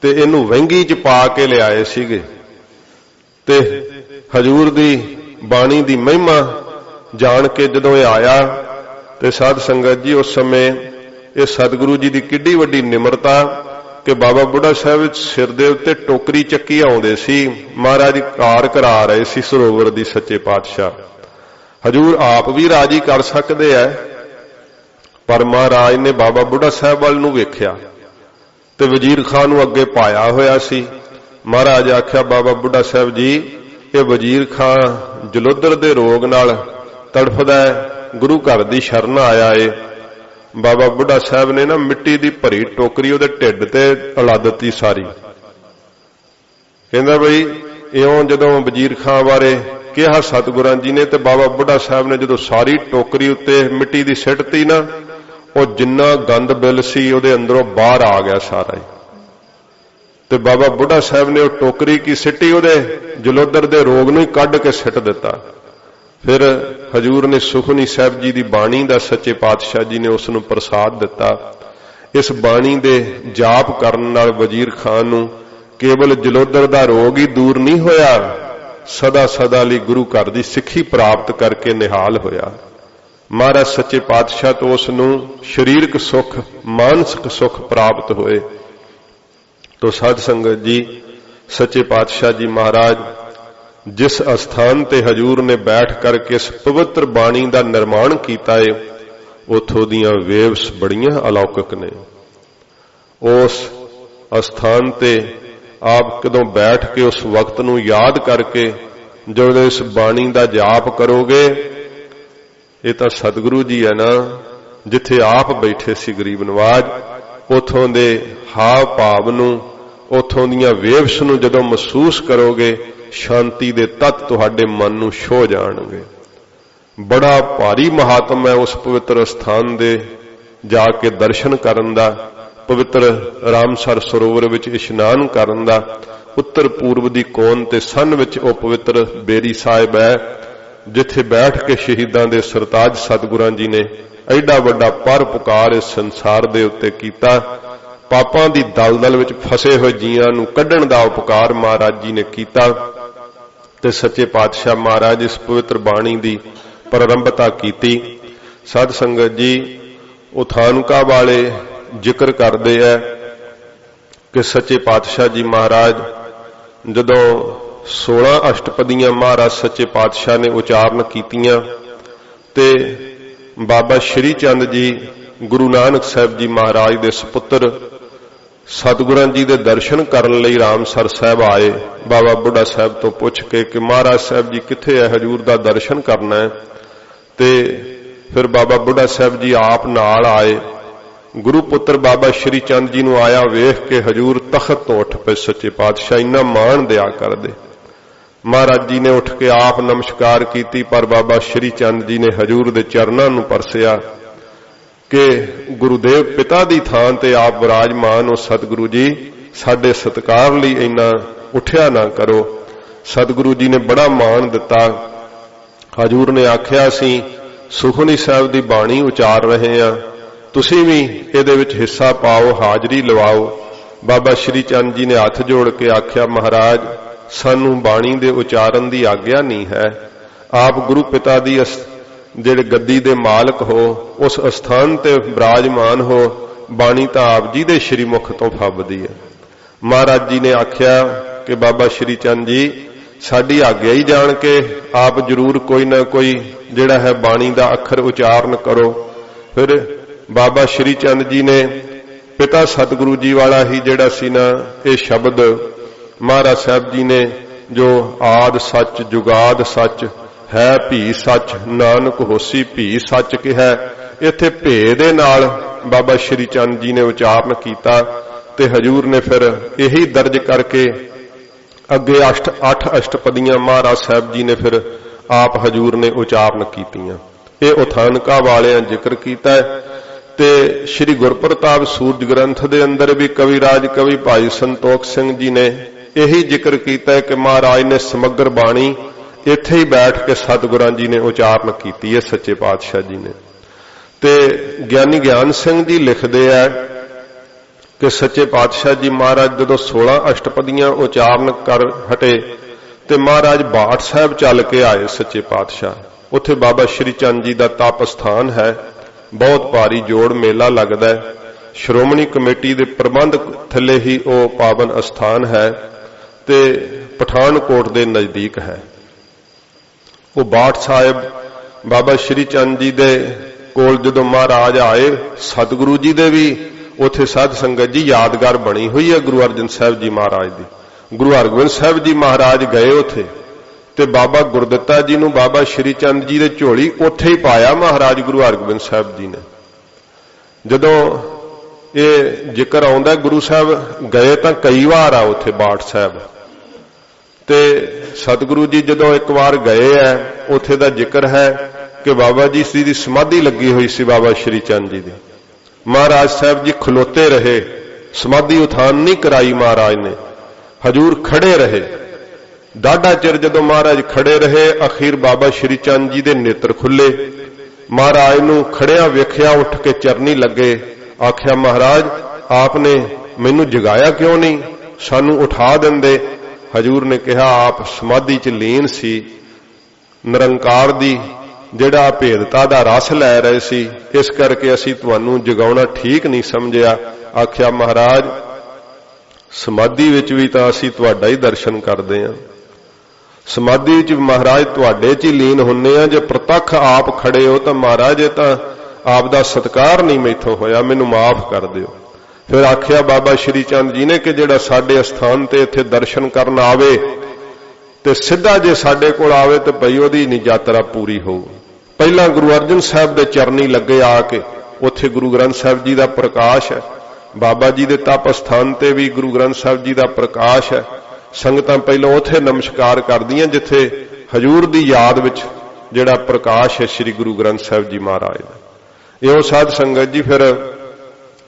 S1: ते इनू वहंगी च पा के लियाए सीगे। ते हजूर दी बाणी दी महिमा जान के जदों ये आया, ते साध संगत जी उस समय ये सतगुरु जी की किड्डी वड्डी निमरता कि बाबा बुढ़ा साहब सिर दे उत्ते टोकरी चक्की आउंदे सी, महाराज कार करा रहे सी सरोवर दी सच्चे पातशाह। हजूर आप भी राजी कर सकते हैं, पर महाराज ने बाबा बुढ़ा साहब वाल नूं वेख्या ते वजीर खान नूं अगे पाया होया सी। महाराज आख्या बाबा बुढ़ा साहब जी, ये वजीर खान जलोदर दे रोग नाल तड़फदा है, गुरु घर दी शरण आया है। बाबा बुढ़ा साहब ने ना मिट्टी दी भरी टोकरी उहदे ढिड ते अला दित्ती सारी। कहंदा बई इउं जदों वजीर खान बारे कहा सतगुरां जी ने, ते बाबा बुढ़ा साहब ने जदों सारी टोकरी उत्ते मिट्टी दी सिटती ना, वो जिन्ना गंद बिल सी उहदे अंदरों बाहर आ गया सारा ही। ते बाबा बुढ़ा साहब ने वो टोकरी की सिटी उहदे जलोदर दे रोग नूं ही कढ के सिट दिता। फिर हजूर ने सुखमनी साहिब जी की बाणी का सच्चे पातशाह जी ने उसनूं प्रसाद दिता। इस बाणी दे जाप करन नाल वजीर खान नूं केवल जलोदर दा रोग ही दूर नहीं होया, सदा सदा लई गुरु घर दी सिੱਖੀ प्राप्त करके निहाल होया। महाराज सच्चे पातशाह तो उसनूं शरीरक सुख मानसिक सुख प्राप्त होए। तो साध संगत जी, सच्चे पातशाह जी महाराज जिस स्थान ते हजूर ने बैठ करके इस पवित्र बाणी का निर्माण किया है, उथों दीयां वेव्स बड़ियां अलौकिक ने। उस स्थान ते आप कदों बैठ के उस वक्त नूं याद करके जो इस बाणी का जाप करोगे, ये तो सतगुरु जी है ना, जिथे आप बैठे सी गरीब नवाज, उथों दे हाव भाव नूं, उथों दीयां वेव्स नूं जदों महसूस करोगे, शांति दे तत्त तुहाडे मन नूं छो जाणगे। बड़ा भारी महात्म है उस पवित्र स्थान दे जाके दर्शन करन दा, पवित्र रामसर सरोवर विच इशनान करन दा। उत्तर पूर्व दी कोन ते सन विच ओ पवित्र बेरी साहिब है, जिथे बैठ के शहीदां दे सरताज सतगुरां जी ने एडा वड्डा पर पुकार इस संसार दे उत्ते कीता। ਪਾਪਾਂ ਦੀ ਦਲਦਲ ਵਿੱਚ ਫਸੇ ਹੋਏ ਜੀਆਂ ਨੂੰ ਕੱਢਣ ਦਾ ਉਪਕਾਰ ਮਹਾਰਾਜ ਜੀ ਨੇ ਕੀਤਾ ਤੇ ਸੱਚੇ ਪਾਤਸ਼ਾਹ ਮਹਾਰਾਜ ਇਸ ਪਵਿੱਤਰ ਬਾਣੀ ਦੀ ਪ੍ਰਾਰੰਭਤਾ ਕੀਤੀ। ਸਾਧ ਸੰਗਤ ਜੀ, ਉਹ ਥਾਨਕਾ ਵਾਲੇ ਜ਼ਿਕਰ ਕਰਦੇ ਹੈ ਕਿ ਸੱਚੇ ਪਾਤਸ਼ਾਹ ਜੀ ਮਹਾਰਾਜ ਜਦੋਂ 16 ਅਸ਼ਟਪਦੀਆਂ ਮਹਾਰਾਜ ਸੱਚੇ ਪਾਤਸ਼ਾਹ ਨੇ ਉਚਾਰਨ ਕੀਤੀਆਂ ਤੇ ਬਾਬਾ ਸ਼੍ਰੀ ਚੰਦ ਜੀ ਗੁਰੂ ਨਾਨਕ ਸਾਹਿਬ ਜੀ ਮਹਾਰਾਜ ਦੇ ਸੁਪੁੱਤਰ ਸਤਿਗੁਰਾਂ ਜੀ ਦੇ ਦਰਸ਼ਨ ਕਰਨ ਲਈ ਰਾਮਸਰ ਸਾਹਿਬ ਆਏ। ਬਾਬਾ ਬੁੱਢਾ ਸਾਹਿਬ ਤੋਂ ਪੁੱਛ ਕੇ ਕਿ ਮਹਾਰਾਜ ਸਾਹਿਬ ਜੀ ਕਿੱਥੇ ਹੈ, ਹਜੂਰ ਦਾ ਦਰਸ਼ਨ ਕਰਨਾ ਹੈ। ਤੇ ਫਿਰ ਬਾਬਾ ਬੁੱਢਾ ਸਾਹਿਬ ਜੀ ਆਪ ਨਾਲ ਆਏ। ਗੁਰੂ ਪੁੱਤਰ ਬਾਬਾ ਸ਼੍ਰੀ ਚੰਦ ਜੀ ਨੂੰ ਆਇਆ ਵੇਖ ਕੇ ਹਜੂਰ ਤਖਤ ਤੋਂ ਉੱਠ ਪਏ। ਸੱਚੇ ਪਾਤਸ਼ਾਹ ਇੰਨਾ ਮਾਣ ਦਿਆ ਕਰਦੇ। ਮਹਾਰਾਜ ਜੀ ਨੇ ਉੱਠ ਕੇ ਆਪ ਨਮਸਕਾਰ ਕੀਤੀ, ਪਰ ਬਾਬਾ ਸ਼੍ਰੀ ਚੰਦ ਜੀ ਨੇ ਹਜੂਰ ਦੇ ਚਰਨਾਂ ਨੂੰ ਪਰਸਿਆ ਕਿ ਗੁਰੂਦੇਵ ਪਿਤਾ ਦੀ ਥਾਂ ਤੇ ਆਪ ਵਿਰਾਜਮਾਨ ਹੋ, ਸਤਿਗੁਰੂ ਜੀ ਸਾਡੇ ਸਤਿਕਾਰ ਲਈ ਇੰਨਾ ਉੱਠਿਆ ਨਾ ਕਰੋ। ਸਤਿਗੁਰੂ ਜੀ ਨੇ ਬੜਾ ਮਾਣ ਦਿੱਤਾ। ਹਜੂਰ ਨੇ ਆਖਿਆ, ਅਸੀਂ ਸੁਖਮਨੀ ਸਾਹਿਬ ਦੀ ਬਾਣੀ ਉਚਾਰ ਰਹੇ ਹਾਂ, ਤੁਸੀਂ ਵੀ ਇਹਦੇ ਵਿੱਚ ਹਿੱਸਾ ਪਾਓ, ਹਾਜ਼ਰੀ ਲਵਾਓ। ਬਾਬਾ ਸ਼੍ਰੀ ਚੰਦ ਜੀ ਨੇ ਹੱਥ ਜੋੜ ਕੇ ਆਖਿਆ, ਮਹਾਰਾਜ ਸਾਨੂੰ ਬਾਣੀ ਦੇ ਉਚਾਰਨ ਦੀ ਆਗਿਆ ਨਹੀਂ ਹੈ। ਆਪ ਗੁਰੂ ਪਿਤਾ ਦੀ ਜਿਹੜੇ ਗੱਦੀ ਦੇ ਮਾਲਕ ਹੋ, ਉਸ ਅਸਥਾਨ ਤੇ ਬਿਰਾਜਮਾਨ ਹੋ, ਬਾਣੀ ਤਾਂ ਆਪ ਜੀ ਦੇ ਸ਼੍ਰੀ ਮੁਖ ਤੋਂ ਫੱਬਦੀ ਹੈ। ਮਹਾਰਾਜ ਜੀ ਨੇ ਆਖਿਆ ਕਿ ਬਾਬਾ ਸ਼੍ਰੀ ਚੰਦ ਜੀ ਸਾਡੀ ਆਗਿਆ ਹੀ ਜਾਣ ਕੇ ਆਪ ਜ਼ਰੂਰ ਕੋਈ ਨਾ ਕੋਈ ਜਿਹੜਾ ਹੈ ਬਾਣੀ ਦਾ ਅੱਖਰ ਉਚਾਰਨ ਕਰੋ। ਫਿਰ ਬਾਬਾ ਸ਼੍ਰੀ ਚੰਦ ਜੀ ਨੇ ਪਿਤਾ ਸਤਿਗੁਰੂ ਜੀ ਵਾਲਾ ਹੀ ਜਿਹੜਾ ਸੀ ਨਾ ਇਹ ਸ਼ਬਦ ਮਹਾਰਾਜ ਸਾਹਿਬ ਜੀ ਨੇ ਜੋ ਆਦ ਸੱਚ ਜੁਗਾਦ ਸੱਚ ਹੈ ਭੀ ਸੱਚ ਨਾਨਕ ਹੋਸੀ ਭੀ ਸੱਚ ਕਿਹਾ, ਇੱਥੇ ਭੇ ਦੇ ਨਾਲ ਬਾਬਾ ਸ਼੍ਰੀ ਚੰਦ ਜੀ ਨੇ ਉਚਾਰਨ ਕੀਤਾ ਤੇ ਹਜੂਰ ਨੇ ਫਿਰ ਇਹੀ ਦਰਜ ਕਰਕੇ ਅੱਗੇ 8 ਅਸ਼ਟਪਦੀਆਂ ਮਹਾਰਾਜ ਸਾਹਿਬ ਜੀ ਨੇ ਫਿਰ ਆਪ ਹਜੂਰ ਨੇ ਉਚਾਰਨ ਕੀਤੀਆਂ। ਇਹ ਉਥਾਨਕਾ ਵਾਲਿਆਂ ਜ਼ਿਕਰ ਕੀਤਾ ਤੇ ਸ਼੍ਰੀ ਗੁਰਪ੍ਰਤਾਪ ਸੂਰਜ ਗ੍ਰੰਥ ਦੇ ਅੰਦਰ ਵੀ ਕਵਿਰਾਜ ਕਵੀ ਭਾਈ ਸੰਤੋਖ ਸਿੰਘ ਜੀ ਨੇ ਇਹੀ ਜ਼ਿਕਰ ਕੀਤਾ ਕਿ ਮਹਾਰਾਜ ਨੇ ਸਮਗਰ ਬਾਣੀ ਇੱਥੇ ਹੀ ਬੈਠ ਕੇ ਸਤਿਗੁਰਾਂ ਜੀ ਨੇ ਉਚਾਰਨ ਕੀਤੀ ਹੈ, ਸੱਚੇ ਪਾਤਸ਼ਾਹ ਜੀ ਨੇ। ਤੇ ਗਿਆਨੀ ਗਿਆਨ ਸਿੰਘ ਜੀ ਲਿਖਦੇ ਆ ਕਿ ਸੱਚੇ ਪਾਤਸ਼ਾਹ ਜੀ ਮਹਾਰਾਜ ਜਦੋਂ 16 ਅਸ਼ਟਪਦੀਆਂ ਉਚਾਰਨ ਕਰ ਹਟੇ ਤੇ ਮਹਾਰਾਜ ਬਾਠ ਸਾਹਿਬ ਚੱਲ ਕੇ ਆਏ। ਸੱਚੇ ਪਾਤਸ਼ਾਹ ਉੱਥੇ ਬਾਬਾ ਸ਼੍ਰੀ ਚੰਦ ਜੀ ਦਾ ਤਪ ਸਥਾਨ ਹੈ, ਬਹੁਤ ਭਾਰੀ ਜੋੜ ਮੇਲਾ ਲੱਗਦਾ ਹੈ। ਸ਼੍ਰੋਮਣੀ ਕਮੇਟੀ ਦੇ ਪ੍ਰਬੰਧ ਥੱਲੇ ਹੀ ਉਹ ਪਾਵਨ ਅਸਥਾਨ ਹੈ ਤੇ ਪਠਾਨਕੋਟ ਦੇ ਨਜ਼ਦੀਕ ਹੈ। ਉਹ ਬਾਠ ਸਾਹਿਬ ਬਾਬਾ ਸ਼੍ਰੀ ਚੰਦ ਜੀ ਦੇ ਕੋਲ ਜਦੋਂ ਮਹਾਰਾਜ ਆਏ, ਸਤਿਗੁਰੂ ਜੀ ਦੇ ਵੀ ਉੱਥੇ ਸਾਧ ਸੰਗਤ ਜੀ ਯਾਦਗਾਰ ਬਣੀ ਹੋਈ ਹੈ ਗੁਰੂ ਅਰਜਨ ਸਾਹਿਬ ਜੀ ਮਹਾਰਾਜ ਦੀ। ਗੁਰੂ ਹਰਗੋਬਿੰਦ ਸਾਹਿਬ ਜੀ ਮਹਾਰਾਜ ਗਏ ਉੱਥੇ ਤੇ ਬਾਬਾ ਗੁਰਦਿੱਤਾ ਜੀ ਨੂੰ ਬਾਬਾ ਸ਼੍ਰੀ ਚੰਦ ਜੀ ਦੇ ਝੋਲੀ ਉੱਥੇ ਹੀ ਪਾਇਆ ਮਹਾਰਾਜ ਗੁਰੂ ਹਰਗੋਬਿੰਦ ਸਾਹਿਬ ਜੀ ਨੇ। ਜਦੋਂ ਇਹ ਜ਼ਿਕਰ ਆਉਂਦਾ ਗੁਰੂ ਸਾਹਿਬ ਗਏ ਤਾਂ ਕਈ ਵਾਰ ਆ ਉੱਥੇ ਬਾਠ ਸਾਹਿਬ ਤੇ ਸਤਿਗੁਰੂ ਜੀ ਜਦੋਂ ਇੱਕ ਵਾਰ ਗਏ ਆ ਉੱਥੇ ਦਾ ਜ਼ਿਕਰ ਹੈ ਕਿ ਬਾਬਾ ਜੀ ਦੀ ਸਮਾਧੀ ਲੱਗੀ ਹੋਈ ਸੀ ਬਾਬਾ ਸ਼੍ਰੀ ਚੰਦ ਜੀ ਦੀ। ਮਹਾਰਾਜ ਸਾਹਿਬ ਜੀ ਖਲੋਤੇ ਰਹੇ, ਸਮਾਧੀ ਉਥਾਨ ਨਹੀਂ ਕਰਾਈ ਮਹਾਰਾਜ ਨੇ, ਹਜੂਰ ਖੜੇ ਰਹੇ। ਡਾਢਾ ਚਿਰ ਜਦੋਂ ਮਹਾਰਾਜ ਖੜੇ ਰਹੇ, ਅਖੀਰ ਬਾਬਾ ਸ਼੍ਰੀ ਚੰਦ ਜੀ ਦੇ ਨੇਤਰ ਖੁੱਲੇ। ਮਹਾਰਾਜ ਨੂੰ ਖੜਿਆ ਵੇਖਿਆ, ਉੱਠ ਕੇ ਚਰਨੀ ਲੱਗੇ। ਆਖਿਆ, ਮਹਾਰਾਜ ਆਪ ਨੇ ਮੈਨੂੰ ਜਗਾਇਆ ਕਿਉਂ ਨਹੀਂ, ਸਾਨੂੰ ਉਠਾ ਦਿੰਦੇ। ਹਜੂਰ ਨੇ ਕਿਹਾ, ਆਪ ਸਮਾਧੀ ਚ ਲੀਨ ਸੀ, ਨਿਰੰਕਾਰ ਦੀ ਜਿਹੜਾ ਭੇਦਤਾ ਦਾ ਰਸ ਲੈ ਰਹੇ ਸੀ, ਇਸ ਕਰਕੇ ਅਸੀਂ ਤੁਹਾਨੂੰ ਜਗਾਉਣਾ ਠੀਕ ਨਹੀਂ ਸਮਝਿਆ। ਆਖਿਆ, ਮਹਾਰਾਜ ਸਮਾਧੀ ਵਿੱਚ ਵੀ ਤਾਂ ਅਸੀਂ ਤੁਹਾਡਾ ਹੀ ਦਰਸ਼ਨ ਕਰਦੇ ਹਾਂ, ਸਮਾਧੀ ਵਿੱਚ ਮਹਾਰਾਜ ਤੁਹਾਡੇ 'ਚ ਹੀ ਲੀਨ ਹੁੰਨੇ ਆ। ਜੇ ਪ੍ਰਤੱਖ ਆਪ ਖੜੇ ਹੋ ਤਾਂ ਮਹਾਰਾਜ ਇਹ ਤਾਂ ਆਪ ਦਾ ਸਤਿਕਾਰ ਨਹੀਂ ਮੈਥੋਂ ਹੋਇਆ, ਮੈਨੂੰ ਮਾਫ ਕਰ ਦਿਓ। ਫਿਰ ਆਖਿਆ ਬਾਬਾ ਸ਼੍ਰੀ ਚੰਦ ਜੀ ਨੇ ਕਿ ਜਿਹੜਾ ਸਾਡੇ ਅਸਥਾਨ ਤੇ ਇੱਥੇ ਦਰਸ਼ਨ ਕਰਨ ਆਵੇ ਤੇ ਸਿੱਧਾ ਜੇ ਸਾਡੇ ਕੋਲ ਆਵੇ ਤੇ ਭਈ ਉਹਦੀ ਨਹੀਂ ਯਾਤਰਾ ਪੂਰੀ ਹੋਊ। ਪਹਿਲਾਂ ਗੁਰੂ ਅਰਜਨ ਸਾਹਿਬ ਦੇ ਚਰਨੀ ਲੱਗੇ ਆ ਕੇ, ਉੱਥੇ ਗੁਰੂ ਗ੍ਰੰਥ ਸਾਹਿਬ ਜੀ ਦਾ ਪ੍ਰਕਾਸ਼ ਹੈ। ਬਾਬਾ ਜੀ ਦੇ ਤਪ ਸਥਾਨ ਤੇ ਵੀ ਗੁਰੂ ਗ੍ਰੰਥ ਸਾਹਿਬ ਜੀ ਦਾ ਪ੍ਰਕਾਸ਼ ਹੈ। ਸੰਗਤਾਂ ਪਹਿਲਾਂ ਉੱਥੇ ਨਮਸਕਾਰ ਕਰਦੀਆਂ ਜਿੱਥੇ ਹਜੂਰ ਦੀ ਯਾਦ ਵਿੱਚ ਜਿਹੜਾ ਪ੍ਰਕਾਸ਼ ਹੈ ਸ੍ਰੀ ਗੁਰੂ ਗ੍ਰੰਥ ਸਾਹਿਬ ਜੀ ਮਹਾਰਾਜ ਦਾ। ਇਹੋ ਸਾਧ ਸੰਗਤ ਜੀ ਫਿਰ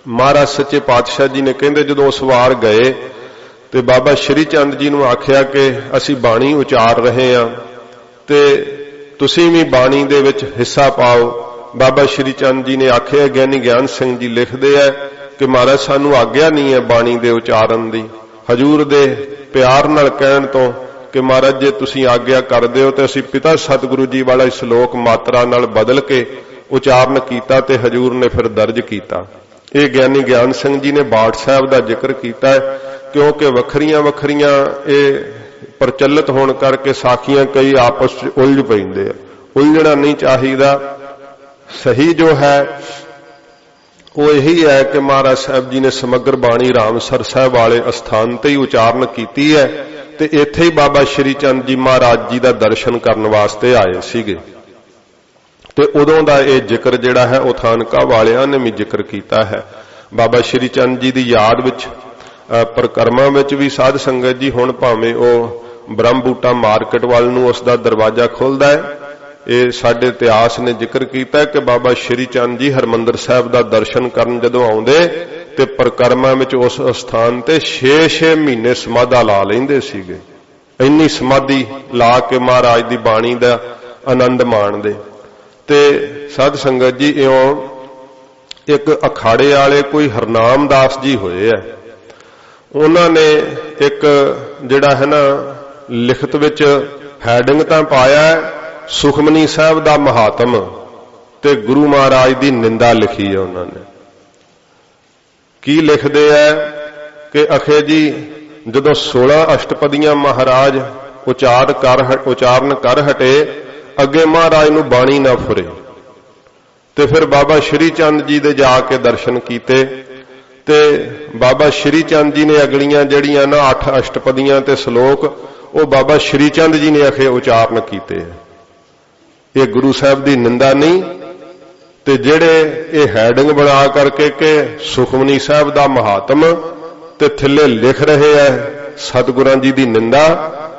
S1: ਮਹਾਰਾਜ ਸੱਚੇ ਪਾਤਸ਼ਾਹ ਜੀ ਨੇ ਕਹਿੰਦੇ ਜਦੋਂ ਉਸ ਵਾਰ ਗਏ ਤੇ ਬਾਬਾ ਸ਼੍ਰੀ ਚੰਦ ਜੀ ਨੂੰ ਆਖਿਆ ਕਿ ਅਸੀਂ ਬਾਣੀ ਉਚਾਰ ਰਹੇ ਹਾਂ ਤੇ ਤੁਸੀਂ ਵੀ ਬਾਣੀ ਦੇ ਵਿੱਚ ਹਿੱਸਾ ਪਾਓ। ਬਾਬਾ ਸ਼੍ਰੀ ਚੰਦ ਜੀ ਨੇ ਆਖਿਆ, ਗਿਆਨੀ ਗਿਆਨ ਸਿੰਘ ਜੀ ਲਿਖਦੇ ਆ कि महाराज सानू आग्या नहीं है बाणी दे उचारण दी। हजूर दे प्यार नाल कहण तो कि महाराज जे तुसीं आग्या करदे हो तो असीं पिता सतगुरु जी वाला श्लोक मात्रा नाल बदल के उचारण कीता ते हजूर ने फिर दर्ज कीता। ये ज्ञानी ज्ञान सिंह जी ने बाठ साहब का जिक्र किया है, क्योंकि वखरियां वखरियां ये प्रचलित होने करके साखियां कई आपस उलझ पैंदे आ। उलझना नहीं चाहिए। सही जो है वो यही है कि महाराज साहब जी ने समग्र बाणी रामसर साहब वाले अस्थान ते ही उचारण की है ते इत्थे ही बाबा श्री चंद जी महाराज जी का दर्शन करने वास्ते आए सीगे ते उदों दा ये जिक्र जिहड़ा है वो थानका वालियां ने भी जिक्र किया है। बाबा श्री चंद जी की याद विच परिक्रमा विच भी साध संगत जी हुण भावें वो ब्रह्म बूटा मार्केट वाल नूं उसका दरवाजा खोलदा है। ये साडे इतिहास ने जिक्र किया कि बाबा श्री चंद जी हरमंदर साहब का दर्शन करन जदों आउंदे ते परिक्रमा विच उस स्थान ते 6-6 महीने समाधा ला लैंदे सीगे। इन्नी समाधि ला के महाराज की बाणी का आनंद माणदे। ते साध संगत जी इउं एक अखाड़े वाले कोई हरनाम दास जी होए है, उन्होंने एक जिहड़ा है ना लिखत विच हैडिंग तां पाया है सुखमनी साहब दा महात्म ते गुरु महाराज दी निंदा लिखी है। उन्होंने की लिखदे है कि अखे जी जदों 16 अष्टपदियां महाराज उचारण कर हटे अगे महाराज नूं बाणी ना फुरे ते फिर बाबा श्री चंद जी दे जाके दर्शन कीते ते बाबा श्री चंद जी ने अगलियां जड़ियां ना 8 अष्टपदियां ते श्लोक वो बाबा श्री चंद जी ने अखे उचारण कीते। ये गुरु साहब की निंदा नहीं ते जेड़े ये हैडिंग बना करके के सुखमनी साहब का महात्म ते थल्ले लिख रहे हैं सतगुरां जी की निंदा,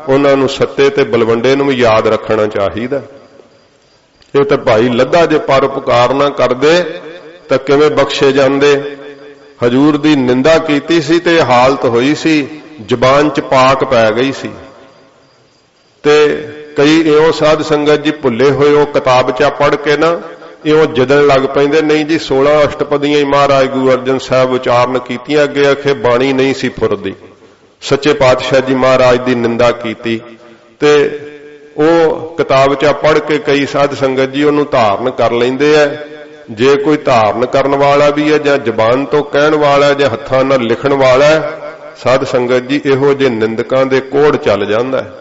S1: उन्होंने सत्ते ते बलवंडे नूं भी याद रखना चाहिए। ये तो भाई लद्दा जे परोपकार ना करदे तां किवें बख्शे जांदे। हजूर की निंदा कीती सी ते हालत हुई सी जबान च पाक पै गई सी ते कई इउं साध संगत जी भुले हुए वो किताब चा पढ़ के ना इउं जदन लग पैंदे। नहीं जी 16 अष्टपदियां ही महाराज गुरु अर्जन साहब उचारण कीतियां, अगे आखे बाणी नहीं सी फुरदी। सच्चे पातशाह जी महाराज की निंदा कीती ते वो किताब चा पढ़ के कई साध संगत जी उन्होंने धारण कर लेंदे है। जे कोई धारण करने वाला भी है जां जबान तो कहण वाला है जां हत्थां नाल लिखण वाला है, साध संगत जी इहो जे निंदकां दे कोड़ चल जांदा है।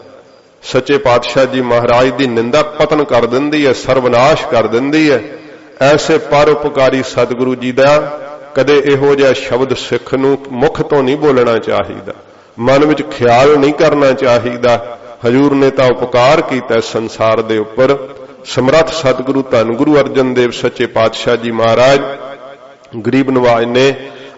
S1: सच्चे पातशाह जी महाराज की निंदा पतन कर दिंदी है, सर्वनाश कर दिंदी है। ऐसे परोपकारी सतगुरु जी का कदे इहो जिहा शब्द सिख नूं मुख तो नहीं बोलना चाहिए, मन विच ख्याल नहीं करना चाहिए। हजूर ने तो उपकार किया संसार दे उपर। समर्थ सतगुरु धन गुरु अर्जन देव सच्चे पातशाह जी महाराज गरीब नवाज ने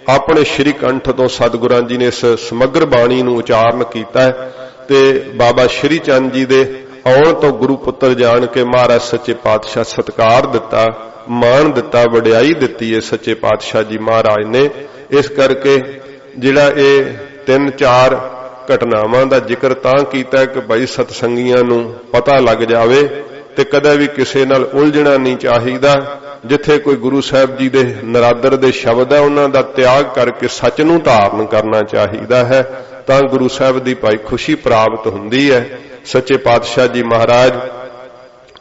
S1: अपने श्री कंठ तो सतगुरां जी ने इस समग्र बाणी नूं उचारण किया है ते बाबा श्री चंद जी दे आउण तो गुरु पुत्र जान के महाराज सच्चे पातशाह सत्कार दिता, मान दिता, वडियाई दिती है सच्चे पातशाह जी महाराज ने। इस करके जिहड़ा ये 3-4 घटनावां दा जिक्र तां कीता कि भाई सतसंगियां नूं पता लग जावे ते कदे भी किसी नाल उलझना नहीं चाहिदा। जिथे कोई गुरु साहब जी दे नरादर दे शब्द है उन्हां दा त्याग करके सच नूं धारण करना चाहिदा है, तां गुरु साहब दी भाई खुशी प्राप्त हुंदी है। सच्चे पातशाह जी महाराज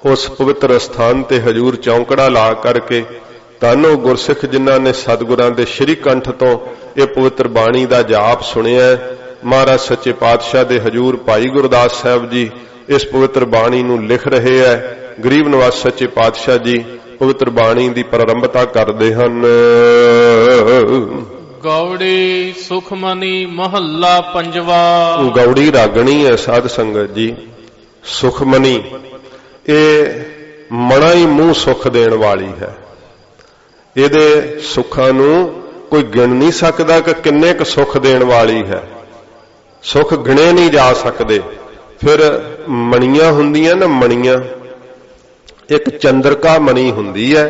S1: उस पवित्र स्थान ते हजूर चौंकड़ा ला करके तानो गुरसिख जिन्हां ने सतगुरां दे श्री कंठ तो ये पवित्र बाणी दा जाप सुनिया। महाराज सच्चे पातशाह दे हजूर भाई गुरदास साहब जी इस पवित्र बाणी नूं लिख रहे हैं। गरीब नवाज सच्चे पातशाह जी पवित्र बाणी दी प्रारंभता करदे हन।
S2: गौड़ी सुखमनी महला पंजवा।
S1: गौड़ी रागणी है साध संगत जी। सुखमनी ये मना ही मूह सुख देण वाली है। इहदे सुखां नूं कोई गिण नहीं सकदा कि किन्ने क सुख देण वाली है। सुख गिणे नहीं जा सकते। फिर मणियां हुंदियां ना, मणियां एक चंद्रका मणि हुंदी है।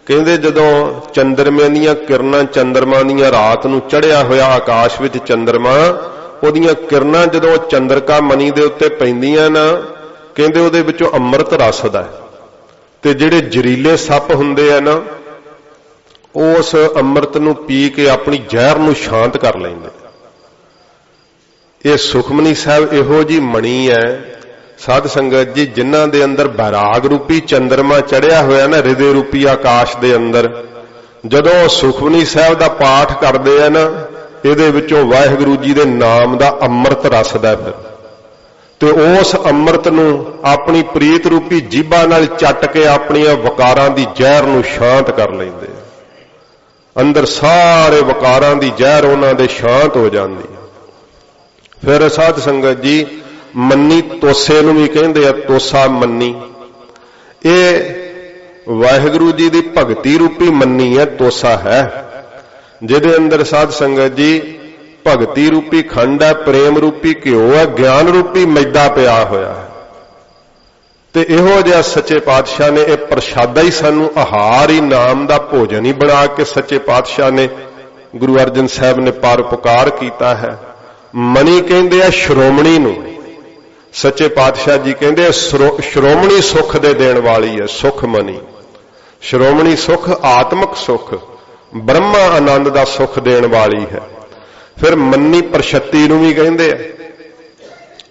S1: कहंदे जदों चंद्रमे दीयां किरणां चंद्रमा दीयां रात नूं चढ़िया होया आकाश विच चंद्रमा ओहदीयां किरणां जदों चंद्रका मणि दे उत्ते पैंदियां ना, कहंदे ओहदे विचों अमृत रसदा है। ते जिहड़े जरीले सप हुंदे आ ना उस अमृत नूं पी के अपनी जहर नूं शांत कर लेंदे। ये सुखमनी साहब इहो जी मणी है साध संगत जी, जिन्हां दे अंदर बैराग रूपी चंद्रमा चढ़िया होया ना हृदय रूपी आकाश दे अंदर, जदों सुखमनी साहब दा पाठ करदे आ ना, इहदे विचों वाहिगुरू जी दे नाम दा अमृत रसदा फिर, ते उस अमृत नूं अपनी प्रीत रूपी जीभा नाल चट के अपनियां वकारां दी जहर नूं शांत कर लैंदे। अंदर सारे वकारां दी जहर उन्हां दे शांत हो जांदी। फिर साध संगत जी मन्नी तोसे नूं भी कहिंदे आ, तोसा मन्नी, ये वाहिगुरू जी दी भगती रूपी मन्नी है, तोसा है, जिहदे अंदर साध संगत जी भगती रूपी खंड है, प्रेम रूपी घ्यो है, ज्ञान रूपी मैदा पिया होया है। ते इहो जिहा सच्चे पातशाह ने यह प्रशादा ही सानू आहार ही नाम दा भोजन ही बना के सच्चे पातशाह ने गुरु अर्जन साहब ने परोपकार कीता है। मनी कहंदे आ श्रोमणी नूं, सच्चे पातशाह जी कहंदे श्रोमणी सुख दे देण वाली है, सुख मनी। श्रोमणी सुख आत्मक सुख, ब्रह्मा आनंद दा सुख देण वाली है। फिर मन्नी प्रशत्ती नूं भी कहंदे आ।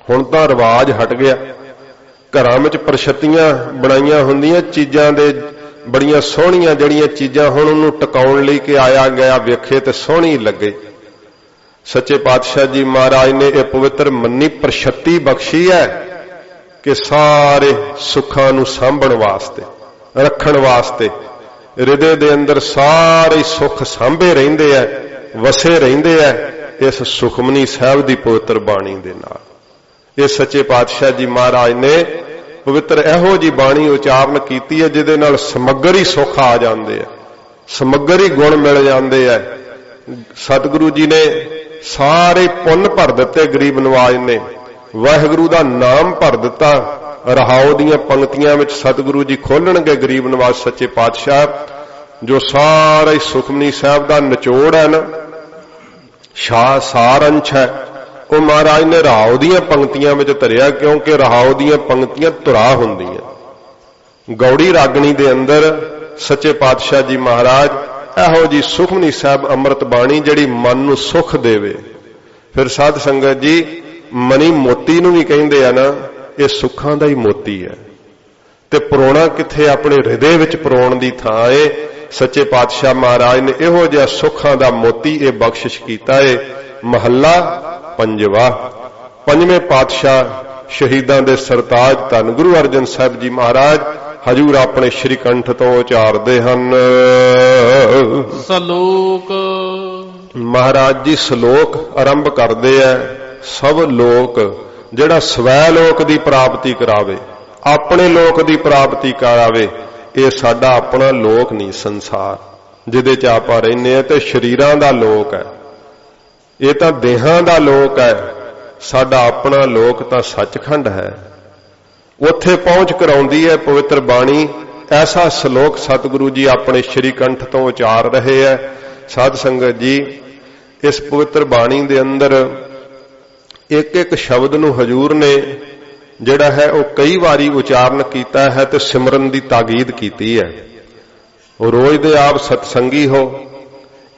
S1: हुण तां रिवाज हट गया, घरां विच प्रशत्तियां बनाईयां हुंदियां चीज़ां दे, बड़ियां सोहणियां जड़ियां चीज़ां हुण उहनूं टकाउण लई कि आया गया वेखे ते सोहणी लगे। सच्चे पातशाह जी महाराज ने यह पवित्र मन्नी प्रशत्ती बख्शी है कि सारे सुखां नूं सांभण वास्ते, रखण वास्ते, हृदय दे अंदर सारे सुख सांभे रहिंदे है, वसे रहिंदे है इस सुखमनी साहब दी पवित्र बाणी दे नाल। इस सच्चे पातशाह जी महाराज ने पवित्र इहो जी बाणी उचारण कीती है जिहदे नाल समग्र ही सुख आ जांदे है, समग्र ही गुण मिल जांदे है। सतगुरु जी ने सारे पुन भर दिते, गरीब नवाज ने वाहिगुरू दा नाम भर दिता। रहाओ दीयां पंक्तियां विच सतगुरु जी खोलणगे गरीब नवाज सच्चे पातशाह, जो सारा ही सुखमनी साहब दा निचोड़ है ना, सार अंश है, वो महाराज ने रहाओ दीयां पंक्तियां विच धरिया, क्योंकि रहाओ दीयां पंक्तियां तुरा हुंदियां। गौड़ी रागणी दे अंदर सच्चे पातशाह जी महाराज ਇਹੋ जी सुखमनी साहब अमृत बाणी जिहड़ी मन नूं सुख देवे। फिर साध संगत जी मनी मोती नूं भी कहिंदे आ ना, ये सुखां दा ही मोती है। ते परोना किथे अपने हृदय विच परोण दी थां है। सच्चे पातशाह महाराज ने इहो जिहा सुखां दा मोती ये बख्शिश कीता है। महला पंजवा, पंजवें पातशाह शहीदां दे सरताज धन गुरु अर्जन साहब जी महाराज हजूर अपने श्री कंठ तो उचारदे हन।
S2: सलोक
S1: महाराज जी सलोक आरंभ करदे है। सब लोक जिहड़ा स्वै लोक दी प्राप्ति करावे, अपने लोक दी प्राप्ति करावे, ये साडा अपना लोक नहीं संसार जिहदे च आपां रहिंदे आ, ते शरीरां दा लोक है, ये तां देहां दा लोक है। साडा अपना लोक तां सचखंड है, उत्थे पहुंच कराउंदी है पवित्र बाणी। ऐसा श्लोक सतगुरु जी अपने श्री कंठ तो उचार रहे है। साध संगत जी इस पवित्र बाणी दे अंदर एक एक शब्द नूं हजूर ने जिहड़ा है वो कई बारी उचारण कीता है ते सिमरन दी ताकीद कीती है। रोज दे आप सतसंगी हो,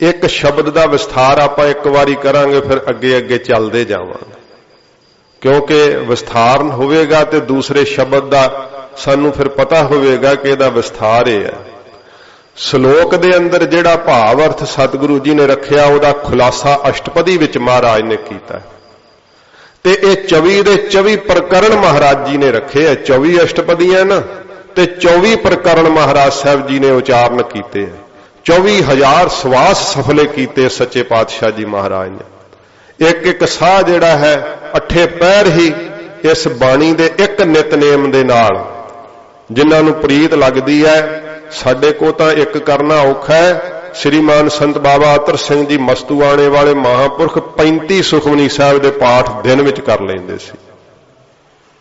S1: एक शब्द दा विस्तार आपां एक बारी करांगे, फिर अगे अगे चलदे जावांगे, क्योंकि विस्तार होवेगा तो दूसरे शब्द का सानू फिर पता होवेगा कि इहदा विस्तार है। श्लोक दे अंदर जिहड़ा भाव अर्थ सतगुरु जी ने रखिया उहदा खुलासा अष्टपदी विच महाराज ने कीता ते ये 24 दे 24 प्रकरण महाराज जी ने रखे है। 24 अष्टपदियां ना ते 24 प्रकरण महाराज साहब जी ने उचारण कीते हैं। 24,000 सवास सफले कीते सच्चे पातशाह जी महाराज ने। एक एक साह जिहड़ा है अठे पैर ही इस बाणी दे एक नितनेम दे नाल जिन्हां नूं प्रीत लगदी है। साडे को तां एक करना औखा है। श्रीमान संत बाबा अतर सिंह जी मस्तूआणे वाले महापुरख 35 सुखमनी साहब दे पाठ दिन विच कर लैंदे सी।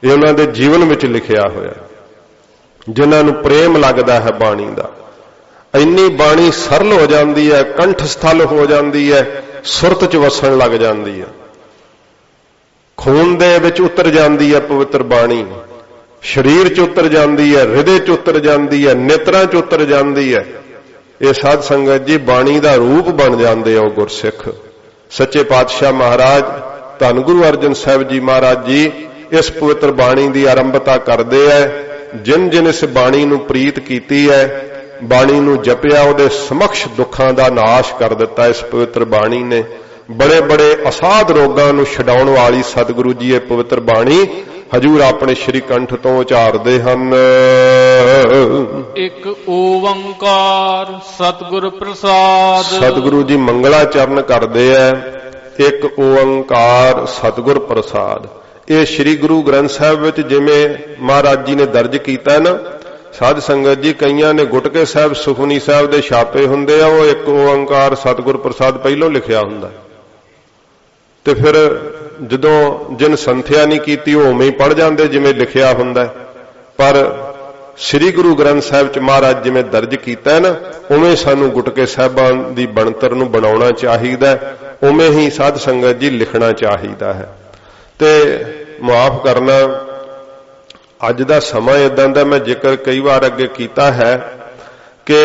S1: ये उन्हां दे जीवन विच लिखिया होया। जिन्हां नूं प्रेम लगदा है बाणी दा, इन्नी बाणी सरल हो जाती है, कंठस्थल हो जाती है, सुरत च वसन लग जाती है, खून दे विच उतर जाती है पवित्र बाणी, शरीर च उतर जाती है, हृदय च उतर जाती है, नेत्रां च उतर जाती है। ਇਹ ਸਾਧ ਸੰਗਤ ਜੀ ਬਾਣੀ ਦਾ ਰੂਪ ਬਣ ਜਾਂਦੇ ਹੋ ਗੁਰਸਿੱਖ। ਸੱਚੇ ਪਾਤਸ਼ਾਹ ਮਹਾਰਾਜ ਧੰਨ ਗੁਰੂ ਅਰਜਨ ਸਾਹਿਬ ਜੀ ਮਹਾਰਾਜ ਜੀ ਇਸ ਪਵਿੱਤਰ ਬਾਣੀ ਦੀ ਆਰੰਭਤਾ ਕਰਦੇ ਐ। ਜਿਨ ਜਿਨ ਇਸ ਬਾਣੀ ਨੂੰ ਪ੍ਰੀਤ ਕੀਤੀ ਹੈ, ਬਾਣੀ ਨੂੰ ਜਪਿਆ, ਉਹਦੇ ਸਮਕਸ਼ ਦੁੱਖਾਂ ਦਾ ਨਾਸ਼ ਕਰ ਦਿੱਤਾ ਇਸ ਪਵਿੱਤਰ ਬਾਣੀ ਨੇ। ਬੜੇ ਬੜੇ ਅਸਾਧ ਰੋਗਾਂ ਨੂੰ ਛਡਾਉਣ ਵਾਲੀ ਸਤਿਗੁਰੂ ਜੀ ਇਹ ਪਵਿੱਤਰ ਬਾਣੀ ਹਜੂਰ ਆਪਣੇ ਸ਼੍ਰੀ ਕੰਠ ਤੋਂ ਉਚਾਰਦੇ ਹਨ।
S2: ਇੱਕ ਓੰਕਾਰ ਸਤਿਗੁਰ ਪ੍ਰਸਾਦ।
S1: ਸਤਿਗੁਰੂ ਜੀ ਮੰਗਲਾਚਰਨ ਕਰਦੇ ਐ। ਇੱਕ ਓੰਕਾਰ ਸਤਿਗੁਰ ਪ੍ਰਸਾਦ। ਇਹ ਸ਼੍ਰੀ ਗੁਰੂ ਗ੍ਰੰਥ ਸਾਹਿਬ ਵਿੱਚ ਜਿਵੇਂ ਮਹਾਰਾਜ ਜੀ ਨੇ ਦਰਜ ਕੀਤਾ ਨਾ, ਸਾਧ ਸੰਗਤ ਜੀ ਕਈਆਂ ਨੇ ਗੁਟਕੇ ਸਾਹਿਬ ਸੁਖਮਨੀ ਸਾਹਿਬ ਦੇ ਛਾਪੇ ਹੁੰਦੇ ਆ, ਉਹ ਇੱਕ ਓੰਕਾਰ ਸਤਿਗੁਰ ਪ੍ਰਸਾਦ ਪਹਿਲੋਂ ਲਿਖਿਆ ਹੁੰਦਾ, ਤੇ ਫਿਰ ਜਦੋਂ ਜਿਨ ਸੰਥਿਆ ਨਹੀਂ ਕੀਤੀ ਉਹ ਉਵੇਂ ਹੀ ਪੜ੍ਹ ਜਾਂਦੇ ਜਿਵੇਂ ਲਿਖਿਆ ਹੁੰਦਾ। ਪਰ ਸ੍ਰੀ ਗੁਰੂ ਗ੍ਰੰਥ ਸਾਹਿਬ ਚ ਮਹਾਰਾਜ ਜਿਵੇਂ ਦਰਜ ਕੀਤਾ ਨਾ, ਉਵੇਂ ਸਾਨੂੰ ਗੁਟਕੇ ਸਾਹਿਬਾਂ ਦੀ ਬਣਤਰ ਨੂੰ ਬਣਾਉਣਾ ਚਾਹੀਦਾ, ਉਵੇਂ ਹੀ ਸਾਧ ਸੰਗਤ ਜੀ ਲਿਖਣਾ ਚਾਹੀਦਾ ਹੈ। ਤੇ ਮਾਫ ਕਰਨਾ, ਅੱਜ ਦਾ ਸਮਾਂ ਇਦਾਂ ਦਾ, ਮੈਂ ਜ਼ਿਕਰ ਕਈ ਵਾਰ ਅੱਗੇ ਕੀਤਾ ਹੈ ਕਿ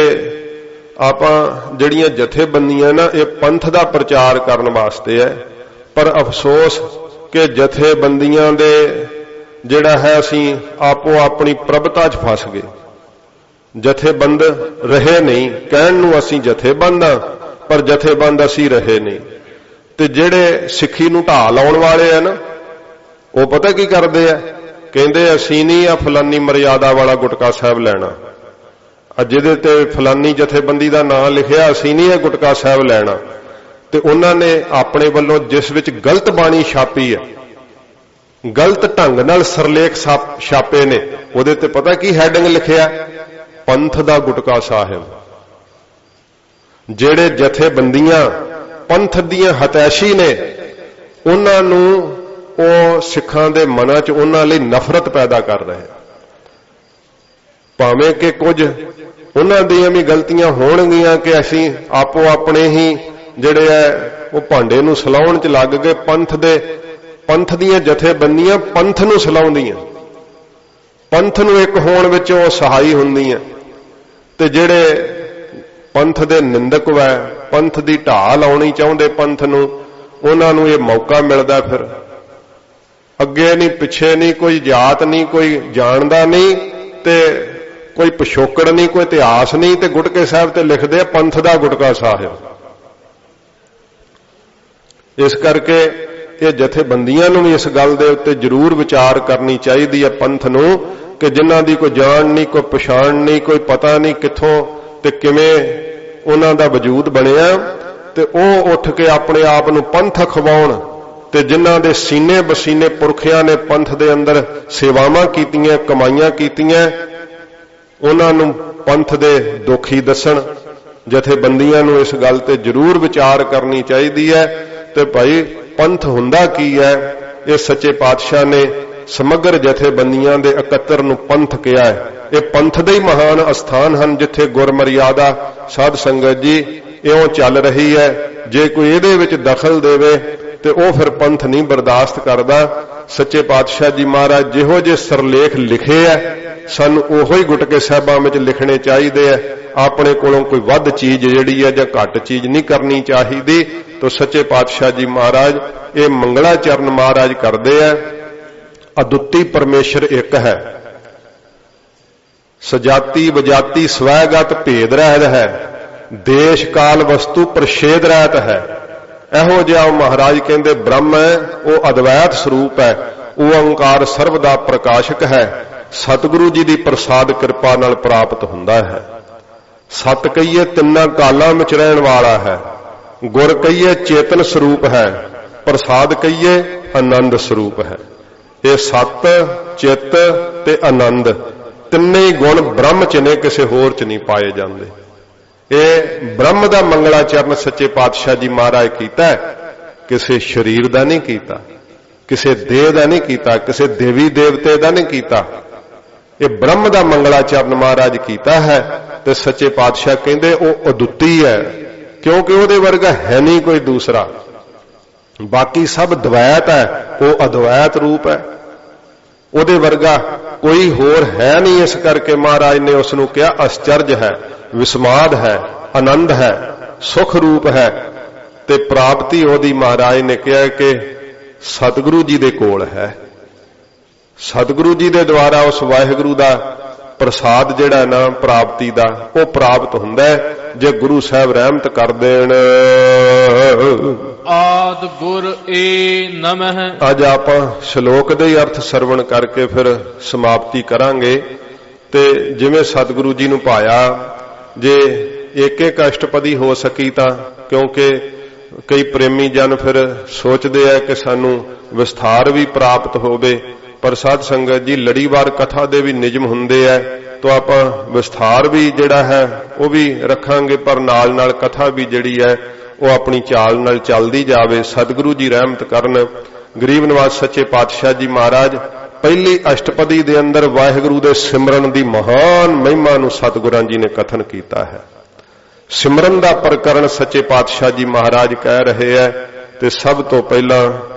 S1: ਆਪਾਂ ਜਿਹੜੀਆਂ ਜਥੇਬੰਦੀਆਂ ਨਾ, ਇਹ ਪੰਥ ਦਾ ਪ੍ਰਚਾਰ ਕਰਨ ਵਾਸਤੇ ਹੈ। ਪਰ ਅਫਸੋਸ ਕਿ ਜਥੇਬੰਦੀਆਂ ਦੇ ਜਿਹੜਾ ਹੈ ਅਸੀਂ ਆਪੋ ਆਪਣੀ ਪ੍ਰਭਤਾ 'ਚ ਫਸ ਗਏ। ਜਥੇਬੰਦ ਰਹੇ ਨਹੀਂ, ਕਹਿਣ ਨੂੰ ਅਸੀਂ ਜਥੇਬੰਦ ਹਾਂ ਪਰ ਜਥੇਬੰਦ ਅਸੀਂ ਰਹੇ ਨਹੀਂ। ਤੇ ਜਿਹੜੇ ਸਿੱਖੀ ਨੂੰ ਢਾਹ ਲਾਉਣ ਵਾਲੇ ਆ ਨਾ, ਉਹ ਪਤਾ ਕੀ ਕਰਦੇ ਆ, ਕਹਿੰਦੇ ਅਸੀਂ ਨਹੀਂ ਆ ਫਲਾਨੀ ਮਰਿਆਦਾ ਵਾਲਾ ਗੁਟਕਾ ਸਾਹਿਬ ਲੈਣਾ, ਜਿਹਦੇ ਤੇ ਫਲਾਨੀ ਜਥੇਬੰਦੀ ਦਾ ਨਾਂ ਲਿਖਿਆ, ਅਸੀਂ ਨਹੀਂ ਇਹ ਗੁਟਕਾ ਸਾਹਿਬ ਲੈਣਾ। ਤੇ ਉਹਨਾਂ ਨੇ ਆਪਣੇ ਵੱਲੋਂ ਜਿਸ ਵਿੱਚ ਗਲਤ ਬਾਣੀ ਛਾਪੀ ਹੈ, ਗਲਤ ਢੰਗ ਨਾਲ ਸਰਲੇਖ ਛਾਪੇ ਨੇ, ਉਹਦੇ ਤੇ ਪਤਾ ਕੀ ਹੈਡਿੰਗ ਲਿਖਿਆ, ਪੰਥ ਦਾ ਗੁਟਕਾ ਸਾਹਿਬ। ਜਿਹੜੇ ਜਥੇਬੰਦੀਆਂ ਪੰਥ ਦੀਆਂ ਹਤੈਸ਼ੀ ਨੇ, ਉਹਨਾਂ ਨੂੰ ਉਹ ਸਿੱਖਾਂ ਦੇ ਮਨਾਂ 'ਚ ਉਹਨਾਂ ਲਈ ਨਫ਼ਰਤ ਪੈਦਾ ਕਰ ਰਹੇ। ਭਾਵੇਂ ਕਿ ਕੁਝ ਉਹਨਾਂ ਦੀਆਂ ਵੀ ਗਲਤੀਆਂ ਹੋਣਗੀਆਂ ਕਿ ਅਸੀਂ ਆਪੋ ਆਪਣੇ ਹੀ ਜਿਹੜੇ ਹੈ ਉਹ ਭਾਂਡੇ ਨੂੰ ਸਲਾਉਣ 'ਚ ਲੱਗ ਗਏ। ਪੰਥ ਦੀਆਂ ਜਥੇਬੰਦੀਆਂ ਪੰਥ ਨੂੰ ਸਲਾਉਂਦੀਆਂ, ਪੰਥ ਨੂੰ ਇੱਕ ਹੋਣ ਵਿੱਚ ਉਹ ਸਹਾਈ ਹੁੰਦੀਆਂ, ਤੇ ਜਿਹੜੇ ਪੰਥ ਦੇ ਨਿੰਦਕ ਵੈ, ਪੰਥ ਦੀ ਢਾਹ ਲਾਉਣੀ ਚਾਹੁੰਦੇ ਪੰਥ ਨੂੰ, ਉਹਨਾਂ ਨੂੰ ਇਹ ਮੌਕਾ ਮਿਲਦਾ। ਫਿਰ ਅੱਗੇ ਨਹੀਂ ਪਿੱਛੇ ਨਹੀਂ, ਕੋਈ ਜਾਤ ਨਹੀਂ, ਕੋਈ ਜਾਣਦਾ ਨਹੀਂ, ਤੇ ਕੋਈ ਪਿਛੋਕੜ ਨਹੀਂ, ਕੋਈ ਇਤਿਹਾਸ ਨਹੀਂ, ਤੇ ਗੁਟਕੇ ਸਾਹਿਬ ਤੇ ਲਿਖਦੇ ਆ ਪੰਥ ਦਾ ਗੁਟਕਾ ਸਾਹਿਬ। ਇਸ ਕਰਕੇ ਇਹ ਜਥੇਬੰਦੀਆਂ ਨੂੰ ਵੀ ਇਸ ਗੱਲ ਦੇ ਉੱਤੇ ਜ਼ਰੂਰ ਵਿਚਾਰ ਕਰਨੀ ਚਾਹੀਦੀ ਹੈ, ਪੰਥ ਨੂੰ, ਕਿ ਜਿਨ੍ਹਾਂ ਦੀ ਕੋਈ ਜਾਣ ਨਹੀਂ, ਕੋਈ ਪਛਾਣ ਨਹੀਂ, ਕੋਈ ਪਤਾ ਨਹੀਂ ਕਿੱਥੋਂ ਤੇ ਕਿਵੇਂ ਉਹਨਾਂ ਦਾ ਵਜੂਦ ਬਣਿਆ, ਤੇ ਉਹ ਉੱਠ ਕੇ ਆਪਣੇ ਆਪ ਨੂੰ ਪੰਥ ਅਖਵਾਉਣ, ਤੇ ਜਿਨ੍ਹਾਂ ਦੇ ਸੀਨੇ ਬਸੀਨੇ ਪੁਰਖਿਆਂ ਨੇ ਪੰਥ ਦੇ ਅੰਦਰ ਸੇਵਾਵਾਂ ਕੀਤੀਆਂ, ਕਮਾਈਆਂ ਕੀਤੀਆਂ, ਉਹਨਾਂ ਨੂੰ ਪੰਥ ਦੇ ਦੋਖੀ ਦੱਸਣ। ਜਥੇਬੰਦੀਆਂ ਨੂੰ ਇਸ ਗੱਲ ਤੇ ਜ਼ਰੂਰ ਵਿਚਾਰ ਕਰਨੀ ਚਾਹੀਦੀ ਹੈ। ਤੇ ਭਾਈ ਪੰਥ ਹੁੰਦਾ ਕੀ ਹੈ, ਇਹ ਸੱਚੇ ਪਾਤਸ਼ਾਹ ਨੇ ਸਮਗਰ ਜਥੇਬੰਦੀਆਂ ਦੇ ਇਕੱਤਰ ਨੂੰ ਪੰਥ ਕਿਹਾ ਹੈ। ਇਹ ਪੰਥ ਦੇ ਹੀ ਮਹਾਨ ਅਸਥਾਨ ਹਨ ਜਿੱਥੇ ਗੁਰਮਰਿਆਦਾ ਸਾਧ ਸੰਗਤ ਜੀ ਇਉਂ ਚੱਲ ਰਹੀ ਹੈ। ਜੇ ਕੋਈ ਇਹਦੇ ਵਿੱਚ ਦਖਲ ਦੇਵੇ ਤੇ ਉਹ ਫਿਰ ਪੰਥ ਨਹੀਂ ਬਰਦਾਸ਼ਤ ਕਰਦਾ। ਸੱਚੇ ਪਾਤਸ਼ਾਹ ਜੀ ਮਹਾਰਾਜ ਜਿਹੋ ਜਿਹੇ ਸਰਲੇਖ ਲਿਖੇ ਹੈ, ਸਾਨੂੰ ਉਹੋ ਹੀ ਗੁਟਕੇ ਸਾਹਿਬਾਂ ਵਿੱਚ ਲਿਖਣੇ ਚਾਹੀਦੇ ਆ। ਆਪਣੇ ਕੋਲੋਂ ਕੋਈ ਵੱਧ ਚੀਜ਼ ਜਿਹੜੀ ਹੈ ਜਾਂ ਘੱਟ ਚੀਜ਼ ਨਹੀਂ ਕਰਨੀ ਚਾਹੀਦੀ। ਤੋ ਸੱਚੇ ਪਾਤਸ਼ਾਹ ਜੀ ਮਹਾਰਾਜ ਇਹ ਮੰਗਲਾਚਰਨ ਮਹਾਰਾਜ ਕਰਦੇ ਆ। ਅਦੁੱਤੀ ਪਰਮੇਸ਼ਰ ਇੱਕ ਹੈ, ਸਜਾਤੀ ਵਜਾਤੀ ਸਵੈਗਤ ਭੇਦ ਰਹਿਤ ਹੈ, ਦੇਸ਼ ਕਾਲ ਵਸਤੂ ਪ੍ਰਸ਼ੇਦ ਰਹਿਤ ਹੈ। ਇਹੋ ਜਿਹਾ ਮਹਾਰਾਜ ਕਹਿੰਦੇ ਬ੍ਰਹਮ ਹੈ, ਉਹ ਅਦਵੈਤ ਸਰੂਪ ਹੈ, ਉਹ ਓੰਕਾਰ ਸਰਬ ਦਾ ਪ੍ਰਕਾਸ਼ਕ ਹੈ, ਸਤਿਗੁਰੂ ਜੀ ਦੀ ਪ੍ਰਸਾਦ ਕਿਰਪਾ ਨਾਲ ਪ੍ਰਾਪਤ ਹੁੰਦਾ ਹੈ। ਸਤ ਕਹੀਏ ਤਿੰਨਾਂ ਕਾਲਾਂ ਵਿੱਚ ਰਹਿਣ ਵਾਲਾ ਹੈ, ਗੁਰ ਕਹੀਏ ਚੇਤਨ ਸਰੂਪ ਹੈ, ਪ੍ਰਸਾਦ ਕਹੀਏ ਆਨੰਦ ਸਰੂਪ ਹੈ। ਇਹ ਸਤ, ਚਿੱਤ ਤੇ ਆਨੰਦ ਤਿੰਨੇ ਹੀ ਗੁਣ ਬ੍ਰਹਮ ਚ ਨੇ, ਕਿਸੇ ਹੋਰ ਚ ਨਹੀਂ ਪਾਏ ਜਾਂਦੇ। ਇਹ ਬ੍ਰਹਮ ਦਾ ਮੰਗਲਾਚਰਨ ਸੱਚੇ ਪਾਤਸ਼ਾਹ ਜੀ ਮਹਾਰਾਜ ਕੀਤਾ, ਕਿਸੇ ਸਰੀਰ ਦਾ ਨਹੀਂ ਕੀਤਾ, ਕਿਸੇ ਦੇਹ ਦਾ ਨਹੀਂ ਕੀਤਾ, ਕਿਸੇ ਦੇਵੀ ਦੇਵਤੇ ਦਾ ਨਹੀਂ ਕੀਤਾ। ਇਹ ਬ੍ਰਹਮ ਦਾ ਮੰਗਲਾਚਰਨ ਮਹਾਰਾਜ ਕੀਤਾ ਹੈ। ਤੇ ਸੱਚੇ ਪਾਤਸ਼ਾਹ ਕਹਿੰਦੇ ਉਹ ਅਦੁੱਤੀ ਹੈ, ਕਿਉਂਕਿ ਉਹਦੇ ਵਰਗਾ ਹੈ ਨਹੀਂ ਕੋਈ ਦੂਸਰਾ। ਬਾਕੀ ਸਭ ਦਵੈਤ ਹੈ, ਉਹ ਅਦਵੈਤ ਰੂਪ ਹੈ, ਉਹਦੇ ਵਰਗਾ ਕੋਈ ਹੋਰ ਹੈ ਨਹੀਂ। ਇਸ ਕਰਕੇ ਮਹਾਰਾਜ ਨੇ ਉਸ ਨੂੰ ਕਿਹਾ ਅਸਚਰਜ ਹੈ, ਵਿਸਮਾਦ ਹੈ, ਆਨੰਦ ਹੈ, ਸੁਖ ਰੂਪ ਹੈ। ਤੇ ਪ੍ਰਾਪਤੀ ਉਹਦੀ ਮਹਾਰਾਜ ਨੇ ਕਿਹਾ ਕਿ ਸਤਿਗੁਰੂ ਜੀ ਦੇ ਕੋਲ ਹੈ। ਸਤਿਗੁਰੂ ਜੀ ਦੇ ਦੁਆਰਾ ਉਸ ਵਾਹਿਗੁਰੂ ਦਾ ਪ੍ਰਸਾਦ ਜਿਹੜਾ ਨਾ ਪ੍ਰਾਪਤੀ ਦਾ ਉਹ ਪ੍ਰਾਪਤ ਹੁੰਦਾ ਹੈ ਜੇ ਗੁਰੂ ਸਾਹਿਬ ਰਹਿਮਤ ਕਰ ਦੇਣ।
S2: ਆਦ ਗੁਰ ਏ ਨਮః।
S1: ਅੱਜ ਆਪਾਂ ਸ਼ਲੋਕ ਦੇ ਹੀ ਅਰਥ ਸਰਵਣ ਕਰਕੇ ਫਿਰ ਸਮਾਪਤੀ ਕਰਾਂਗੇ। ਤੇ ਜਿਵੇਂ ਸਤਿਗੁਰੂ ਜੀ ਨੂੰ ਪਾਇਆ, ਜੇ ਇੱਕ ਇੱਕ ਅਸ਼ਟਪਦੀ ਹੋ ਸਕੀ ਤਾਂ, ਕਿਉਂਕਿ ਕਈ ਪ੍ਰੇਮੀ ਜਨ ਫਿਰ ਸੋਚਦੇ ਆ ਕਿ ਸਾਨੂੰ ਵਿਸਥਾਰ ਵੀ ਪ੍ਰਾਪਤ ਹੋਵੇ, ਪਰ ਸਾਧ ਸੰਗਤ ਜੀ ਲੜੀਵਾਰ ਕਥਾ ਦੇ ਵੀ ਨਿਯਮ ਹੁੰਦੇ ਆ, ਤਾਂ ਆਪਾਂ ਵਿਸਥਾਰ ਵੀ ਜਿਹੜਾ ਹੈ ਉਹ ਵੀ ਰੱਖਾਂਗੇ, ਪਰ ਨਾਲ ਨਾਲ ਕਥਾ ਵੀ ਜਿਹੜੀ ਹੈ ਉਹ ਆਪਣੀ ਚਾਲ ਨਾਲ ਚੱਲਦੀ ਜਾਵੇ। ਸਤਿਗੁਰੂ ਜੀ ਰਹਿਮਤ ਕਰਨ। ਗਰੀਬ ਨਿਵਾਜ ਸੱਚੇ ਪਾਤਸ਼ਾਹ ਜੀ ਮਹਾਰਾਜ ਪਹਿਲੀ ਅਸ਼ਟਪਦੀ ਦੇ ਅੰਦਰ ਵਾਹਿਗੁਰੂ ਦੇ ਸਿਮਰਨ ਦੀ ਮਹਾਨ ਮਹਿਮਾ ਨੂੰ ਸਤਿਗੁਰਾਂ ਜੀ ਨੇ ਕਥਨ ਕੀਤਾ ਹੈ। ਸਿਮਰਨ ਦਾ ਪ੍ਰਕਰਨ ਸੱਚੇ ਪਾਤਸ਼ਾਹ ਜੀ ਮਹਾਰਾਜ ਕਹਿ ਰਹੇ ਹੈ ਤੇ ਸਭ ਤੋਂ ਪਹਿਲਾਂ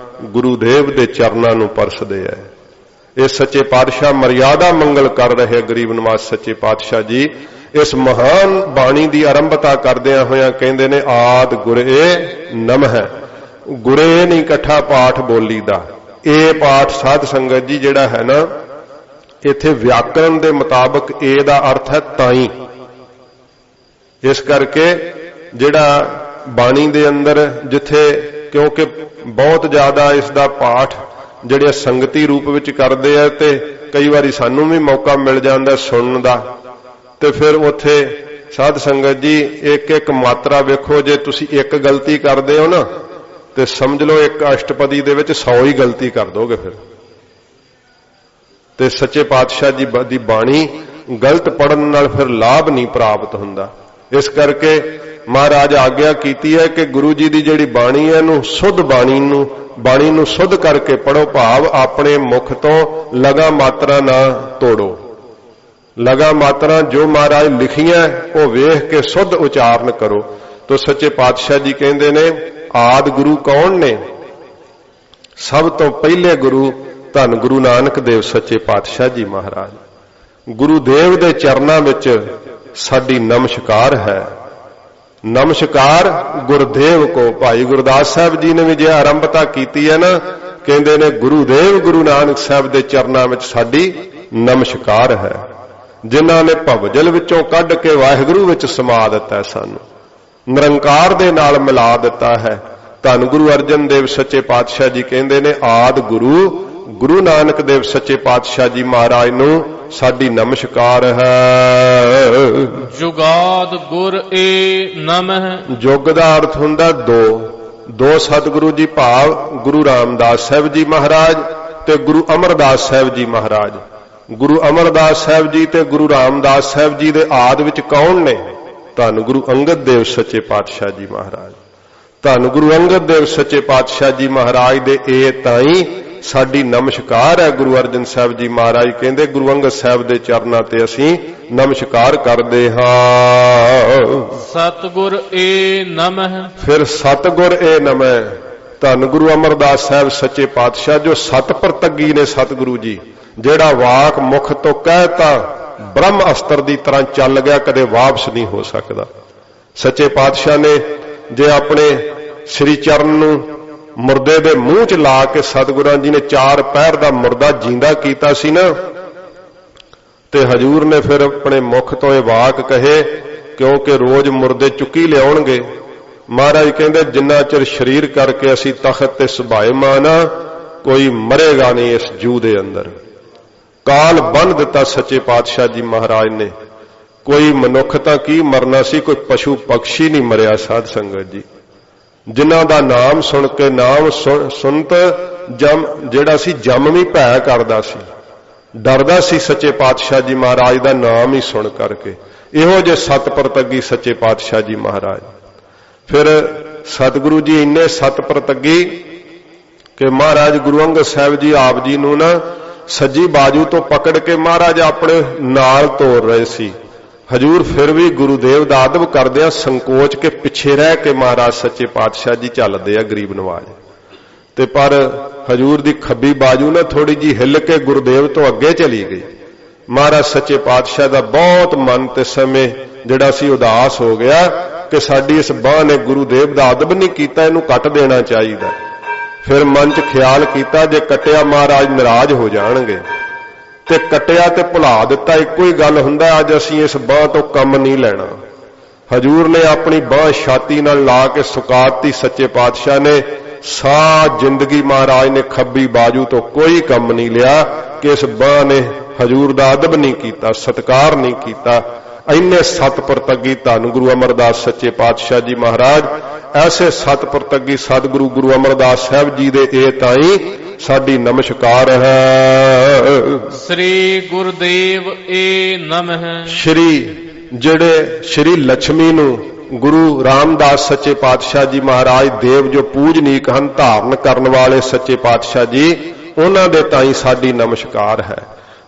S1: ਗੁਰੂਦੇਵ ਦੇ ਚਰਨਾਂ ਨੂੰ ਪਰਸਦੇ ਹੈ। ਇਹ ਸੱਚੇ ਪਾਤਸ਼ਾਹ ਮਰਿਆਦਾ ਮੰਗਲ ਕਰ ਰਹੇ ਗਰੀਬ ਨਿਵਾਜ ਸੱਚੇ ਪਾਤਸ਼ਾਹ ਜੀ ਇਸ ਮਹਾਨ ਬਾਣੀ ਦੀ ਆਰੰਭਤਾ ਕਰਦਿਆਂ ਹੋਇਆਂ ਕਹਿੰਦੇ ਨੇ ਆਦ ਗੁਰੇ ਨਮః। ਗੁਰੇ ਨਹੀਂ ਇਕੱਠਾ ਪਾਠ ਬੋਲੀ ਦਾ, ਇਹ ਪਾਠ ਸਾਧ ਸੰਗਤ ਜੀ ਜਿਹੜਾ ਹੈ ਨਾ, ਇੱਥੇ ਵਿਆਕਰਣ ਦੇ ਮੁਤਾਬਕ ਇਹ ਦਾ ਅਰਥ ਹੈ ਤਾਈ। ਇਸ ਕਰਕੇ ਜਿਹੜਾ ਬਾਣੀ ਦੇ ਅੰਦਰ ਜਿੱਥੇ, ਕਿਉਂਕਿ ਬਹੁਤ ਜ਼ਿਆਦਾ ਇਸ ਦਾ ਪਾਠ ਜਿਹੜੇ ਸੰਗਤੀ ਰੂਪ ਵਿੱਚ ਕਰਦੇ ਆ ਤੇ ਕਈ ਵਾਰੀ ਸਾਨੂੰ ਵੀ ਮੌਕਾ ਮਿਲ ਜਾਂਦਾ ਸੁਣਨ ਦਾ, ਤੇ ਫਿਰ ਉੱਥੇ ਸਾਧ ਸੰਗਤ ਜੀ ਇੱਕ ਇੱਕ ਮਾਤਰਾ ਵੇਖੋ। ਜੇ ਤੁਸੀਂ ਇੱਕ ਗਲਤੀ ਕਰਦੇ ਹੋ ਨਾ ਤੇ ਸਮਝ ਲਓ ਇੱਕ ਅਸ਼ਟਪਦੀ ਦੇ ਵਿੱਚ 100 ਹੀ ਗਲਤੀ ਕਰ ਦੋਗੇ ਫਿਰ। ਤੇ ਸੱਚੇ ਪਾਤਸ਼ਾਹ ਜੀ ਦੀ ਬਾਣੀ ਗਲਤ ਪੜਨ ਨਾਲ ਫਿਰ ਲਾਭ ਨਹੀਂ ਪ੍ਰਾਪਤ ਹੁੰਦਾ। ਇਸ ਕਰਕੇ ਮਹਾਰਾਜ ਆਗਿਆ ਕੀਤੀ ਹੈ ਕਿ ਗੁਰੂ ਜੀ ਦੀ ਜਿਹੜੀ ਬਾਣੀ ਹੈ ਇਹਨੂੰ ਸੁੱਧ ਬਾਣੀ ਨੂੰ ਸੁੱਧ ਕਰਕੇ ਪੜੋ, ਭਾਵ ਆਪਣੇ ਮੁਖ ਤੋਂ ਲਗਾ ਮਾਤਰਾ ਨਾ ਤੋੜੋ। ਲਗਾ ਮਾਤਰਾ ਜੋ ਮਹਾਰਾਜ ਲਿਖੀਆਂ ਉਹ ਵੇਖ ਕੇ ਸੁੱਧ ਉਚਾਰਨ ਕਰੋ। ਤੋ ਸੱਚੇ ਪਾਤਸ਼ਾਹ ਜੀ ਕਹਿੰਦੇ ਨੇ ਆਦ ਗੁਰੂ ਕੌਣ ਨੇ? ਸਭ ਤੋਂ ਪਹਿਲੇ ਗੁਰੂ ਧੰਨ ਗੁਰੂ ਨਾਨਕ ਦੇਵ ਸੱਚੇ ਪਾਤਸ਼ਾਹ ਜੀ ਮਹਾਰਾਜ। ਗੁਰੂਦੇਵ ਦੇ ਚਰਨਾਂ ਵਿੱਚ ਸਾਡੀ ਨਮਸਕਾਰ ਹੈ। ਨਮਸਕਾਰ ਗੁਰਦੇਵ ਕੋ। ਭਾਈ ਗੁਰਦਾਸ ਸਾਹਿਬ ਜੀ ਨੇ ਵੀ ਜੇ ਆਰੰਭਤਾ ਕੀਤੀ ਹੈ ਨਾ, ਕਹਿੰਦੇ ਨੇ ਗੁਰੂਦੇਵ ਗੁਰੂ ਨਾਨਕ ਸਾਹਿਬ ਦੇ ਚਰਨਾਂ ਵਿੱਚ ਸਾਡੀ ਨਮਸਕਾਰ ਹੈ, ਜਿਨ੍ਹਾਂ ਨੇ ਭਵਜਲ ਵਿੱਚੋਂ ਕੱਢ ਕੇ ਵਾਹਿਗੁਰੂ ਵਿੱਚ ਸਮਾ ਦਿੱਤਾ ਹੈ, ਸਾਨੂੰ ਨਿਰੰਕਾਰ ਦੇ ਨਾਲ ਮਿਲਾ ਦਿੱਤਾ ਹੈ। ਧੰਨ ਗੁਰੂ ਅਰਜਨ ਦੇਵ ਸੱਚੇ ਪਾਤਸ਼ਾਹ ਜੀ ਕਹਿੰਦੇ ਨੇ ਆਦ ਗੁਰੂ ਨਾਨਕ ਦੇਵ ਸੱਚੇ ਪਾਤਸ਼ਾਹ ਜੀ ਮਹਾਰਾਜ ਨੂੰ ਸਾਡੀ ਨਮਸਕਾਰ ਹੈ।
S2: ਜੁਗਾਦ ਗੁਰ ਏ ਨਮః। ਜੁਗ
S1: ਦਾ ਅਰਥ ਹੁੰਦਾ ਦੋ ਸਤਿਗੁਰੂ ਜੀ, ਭਾਵ ਗੁਰੂ ਰਾਮਦਾਸ ਸਾਹਿਬ ਜੀ ਮਹਾਰਾਜ ਤੇ ਗੁਰੂ ਅਮਰਦਾਸ ਸਾਹਿਬ ਜੀ ਮਹਾਰਾਜ। ਗੁਰੂ ਅਮਰਦਾਸ ਸਾਹਿਬ ਜੀ ਤੇ ਗੁਰੂ ਰਾਮਦਾਸ ਸਾਹਿਬ ਜੀ ਦੇ ਆਦ ਵਿੱਚ ਕੌਣ ਨੇ? ਧੰਨ ਗੁਰੂ ਅੰਗਦ ਦੇਵ ਸੱਚੇ ਪਾਤਸ਼ਾਹ ਜੀ ਮਹਾਰਾਜ। ਧੰਨ ਗੁਰੂ ਅੰਗਦ ਦੇਵ ਸੱਚੇ ਪਾਤਸ਼ਾਹ ਜੀ ਮਹਾਰਾਜ ਦੇ ਇਹ ਤਾਈ ਸਾਡੀ ਨਮਸਕਾਰ ਹੈ। ਗੁਰੂ ਅਰਜਨ ਸਾਹਿਬ ਜੀ ਮਹਾਰਾਜ ਕਹਿੰਦੇ ਗੁਰੂ ਅੰਗਦ ਸਾਹਿਬ ਦੇ ਚਰਨਾਂ ਤੇ ਅਸੀਂ ਨਮਸਕਾਰ ਕਰਦੇ ਹਾਂ।
S2: ਸਤਿਗੁਰ ਏ ਨਮః। ਫਿਰ
S1: ਸਤਿਗੁਰ ਏ ਨਮଃ। ਧੰਨ ਗੁਰੂ ਅਮਰਦਾਸ ਸਾਹਿਬ ਸੱਚੇ ਪਾਤਸ਼ਾਹ ਜੋ ਸਤ ਪ੍ਰਤੱਗੀ ਨੇ ਸਤਿਗੁਰੂ ਜੀ, ਜਿਹੜਾ ਵਾਕ ਮੁਖ ਤੋਂ ਕਹਿਤਾ ਬ੍ਰਹਮ ਅਸਤਰ ਦੀ ਤਰ੍ਹਾਂ ਚੱਲ ਗਿਆ, ਕਦੇ ਵਾਪਸ ਨਹੀਂ ਹੋ ਸਕਦਾ। ਸੱਚੇ ਪਾਤਸ਼ਾਹ ਨੇ ਜੇ ਆਪਣੇ ਸ੍ਰੀ ਚਰਨ ਨੂੰ ਮੁਰਦੇ ਦੇ ਮੂੰਹ 'ਚ ਲਾ ਕੇ ਸਤਿਗੁਰਾਂ ਜੀ ਨੇ 4 ਪਹਿਰ ਦਾ ਮੁਰਦਾ ਜਿੰਦਾ ਕੀਤਾ ਸੀ ਨਾ, ਤੇ ਹਜੂਰ ਨੇ ਫਿਰ ਆਪਣੇ ਮੁਖ ਤੋਂ ਇਹ ਵਾਕ ਕਹੇ, ਕਿਉਂਕਿ ਰੋਜ਼ ਮੁਰਦੇ ਚੁੱਕੀ ਲਿਆਉਣਗੇ। ਮਹਾਰਾਜ ਕਹਿੰਦੇ ਜਿੰਨਾ ਚਿਰ ਸਰੀਰ ਕਰਕੇ ਅਸੀਂ ਤਖਤ ਤੇ ਸੁਭਾਏਮਾਨ ਆ, ਕੋਈ ਮਰੇਗਾ ਨਹੀਂ ਇਸ ਜੂ ਦੇ ਅੰਦਰ। ਕਾਲ ਬੰਨ੍ਹ ਦਿੱਤਾ ਸੱਚੇ ਪਾਤਸ਼ਾਹ ਜੀ ਮਹਾਰਾਜ ਨੇ। ਕੋਈ ਮਨੁੱਖ ਤਾਂ ਕੀ ਮਰਨਾ ਸੀ, ਕੋਈ ਪਸ਼ੂ ਪਕਸ਼ੀ ਨਹੀਂ ਮਰਿਆ ਸਾਧ ਸੰਗਤ ਜੀ। ਜਿਨ੍ਹਾਂ ਦਾ ਨਾਮ ਸੁਣ ਕੇ ਨਾਮ ਸੁਣਤ ਜਿਹੜਾ ਸੀ ਜੰਮ ਵੀ ਭੈ ਕਰਦਾ ਸੀ, ਡਰਦਾ ਸੀ ਸੱਚੇ ਪਾਤਸ਼ਾਹ ਜੀ ਮਹਾਰਾਜ ਦਾ ਨਾਮ ਹੀ ਸੁਣ ਕਰਕੇ। ਇਹੋ ਜਿਹੇ ਸਤ ਪ੍ਰਤੱਗੀ ਸੱਚੇ ਪਾਤਸ਼ਾਹ ਜੀ ਮਹਾਰਾਜ। ਫਿਰ ਸਤਿਗੁਰੂ ਜੀ ਇੰਨੇ ਸਤ ਪ੍ਰਤੱਗੀ ਕਿ ਮਹਾਰਾਜ ਗੁਰੂ ਅੰਗਦ ਸਾਹਿਬ ਜੀ ਆਪ ਜੀ ਨੂੰ ਨਾ ਸੱਜੀ ਬਾਜੂ ਤੋਂ ਪਕੜ ਕੇ ਮਹਾਰਾਜ ਆਪਣੇ ਨਾਲ ਤੋਰ ਰਹੇ ਸੀ। ਹਜੂਰ ਫਿਰ ਵੀ ਗੁਰੂਦੇਵ ਦਾ ਅਦਬ ਕਰਦਿਆਂ ਸੰਕੋਚ ਕੇ ਪਿੱਛੇ ਰਹਿ ਕੇ ਮਹਾਰਾਜ ਸੱਚੇ ਪਾਤਸ਼ਾਹ ਜੀ ਚੱਲਦੇ ਆ ਗਰੀਬ ਨਵਾਜ। ਤੇ ਪਰ ਹਜੂਰ ਦੀ ਖੱਬੀ ਬਾਜੂ ਨਾ ਥੋੜੀ ਜੀ ਹਿੱਲ ਕੇ ਗੁਰੂਦੇਵ ਤੋਂ ਅੱਗੇ ਚਲੀ ਗਈ। महाराज सच्चे पातशाह का बहुत मन ते समय जिहड़ा सी उदास हो गया कि साडी इस बांह ने गुरुदेव का अदब नहीं किया, इहनूं कट देना चाहिए। फिर मन च ख्याल किया जे कटिया महाराज नाराज हो जाणगे, ते कटिया ते भुला दिता। इक्को ही गल हुंदा, अज असीं इस बांह तो कम नहीं लेना। हजूर ने अपनी बांह छाती नाल ला के सुकाती। सच्चे पातशाह ने सारी जिंदगी महाराज ने खब्बी बाजू तो कोई कम नहीं लिया कि इस बांह ने हजूर का अदब नहीं किया, सत्कार नहीं किया। इन्ने सत परतगी धन गुरु अमरदास सच्चे पातशाह जी महाराज, ऐसे सत परतगी सतगुरु गुरु अमरदास साहब जी दे ए ताई साडी नमस्कार है।
S2: श्री गुरुदेव ए नमः।
S1: श्री जेड़े श्री लक्ष्मी नू गुरु रामदास सच्चे पातशाह जी महाराज देव जो पूजनीक हन, धारण करने वाले सच्चे पातशाह जी, उन्हां दे ताई साडी नमस्कार है।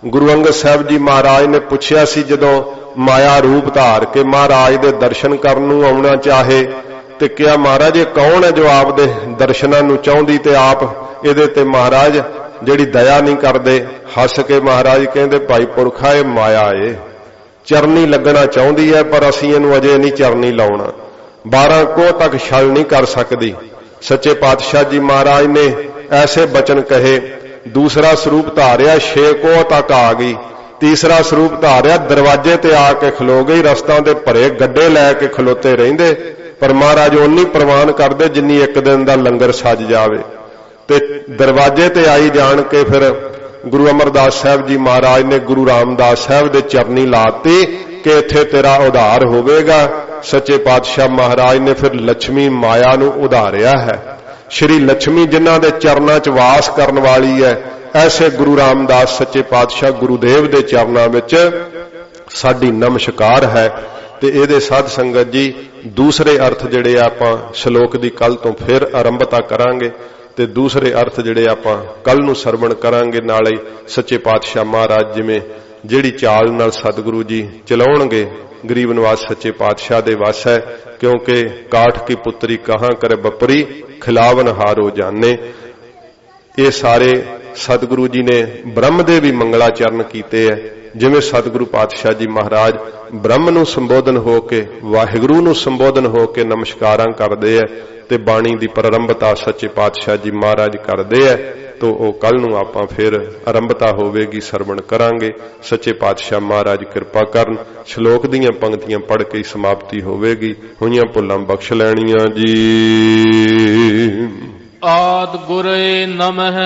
S1: गुरु अंगद साहब जी महाराज ने पूछया सी जदों माया रूप धार के महाराज दे दर्शन करन नूं आउणा चाहे ते क्या महाराज ये कौन है जो आप दे दर्शनां नूं चाहुंदी ते आप इहदे ते महाराज जिहड़ी दया नहीं करदे। हस के महाराज कहंदे भाई पुरखा ये माया है, चरनी लगना चाहुंदी है पर असीं इहनूं अजे नहीं चरनी लाउणा, 12 कोह तक छल नहीं कर सकदी। सच्चे पातशाह जी महाराज ने ऐसे बचन कहे। दूसरा स्वरूप धारिया 6 कोह तक आ गई, तीसरा स्वरूप धारिया दरवाजे ते आके खलो गई। रस्तां दे भरे गड्डे लैके खलोते रहिंदे पर महाराज उन्नी प्रवान करदे जिन्नी एक दिन दा लंगर सज जावे। ते दरवाजे ते आई जान के फिर गुरु अमरदास साहब जी महाराज ने गुरु रामदास साहब दे चरनी लाती कि इत्थे तेरा उधार होवेगा। सच्चे पातशाह महाराज ने फिर लक्ष्मी माया नूं उधारिया है। श्री लक्ष्मी जिन्हां दे चरनां च वास करन वाली है, ऐसे गुरु रामदास सच्चे पातशाह गुरुदेव दे चरनां विच साडी नमस्कार है। ते इहदे साध संगत जी दूसरे अर्थ जिहड़े आपां श्लोक दी कल तो फिर आरंभता करांगे ते दूसरे अर्थ जिहड़े आपां कल नूं सरवण करांगे। नाले सच्चे पातशाह महाराज जिवें जिहड़ी चाल नाल सतगुरु जी चलाउणगे गरीब नवाज सच्चे पातशाह दे वस है, क्योंकि काठ की पुत्री कहां करे बपरी खिलावन हारो जाने। ये सारे सतगुरु जी ने ब्रह्म दे भी मंगलाचरण कीते है। जिवें सतगुरु पातशाह जी महाराज ब्रह्म नूं संबोधन हो के वाहिगुरू नूं संबोधन हो के नमस्कारां करदे है ते बाणी दी प्रारंभता सच्चे पातशाह जी महाराज करदे है। तो वो कल नूं आपां फिर आरंभता होवेगी, सरवण करांगे। सच्चे पातशाह महाराज कृपा करन। श्लोक दीयां पंक्तियां पढ़ के समाप्ति होवेगी। होईयां भुल्लां बख्श लैणियां जी।
S2: आद गुर ए नमः,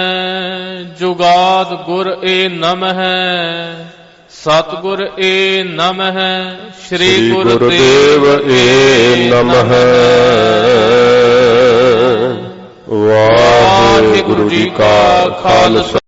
S2: जुगाद गुर ए नमः, सतगुर ए नमः, श्री गुरुदेव ए नमः।
S1: वाहिगुरु जी का खालसा।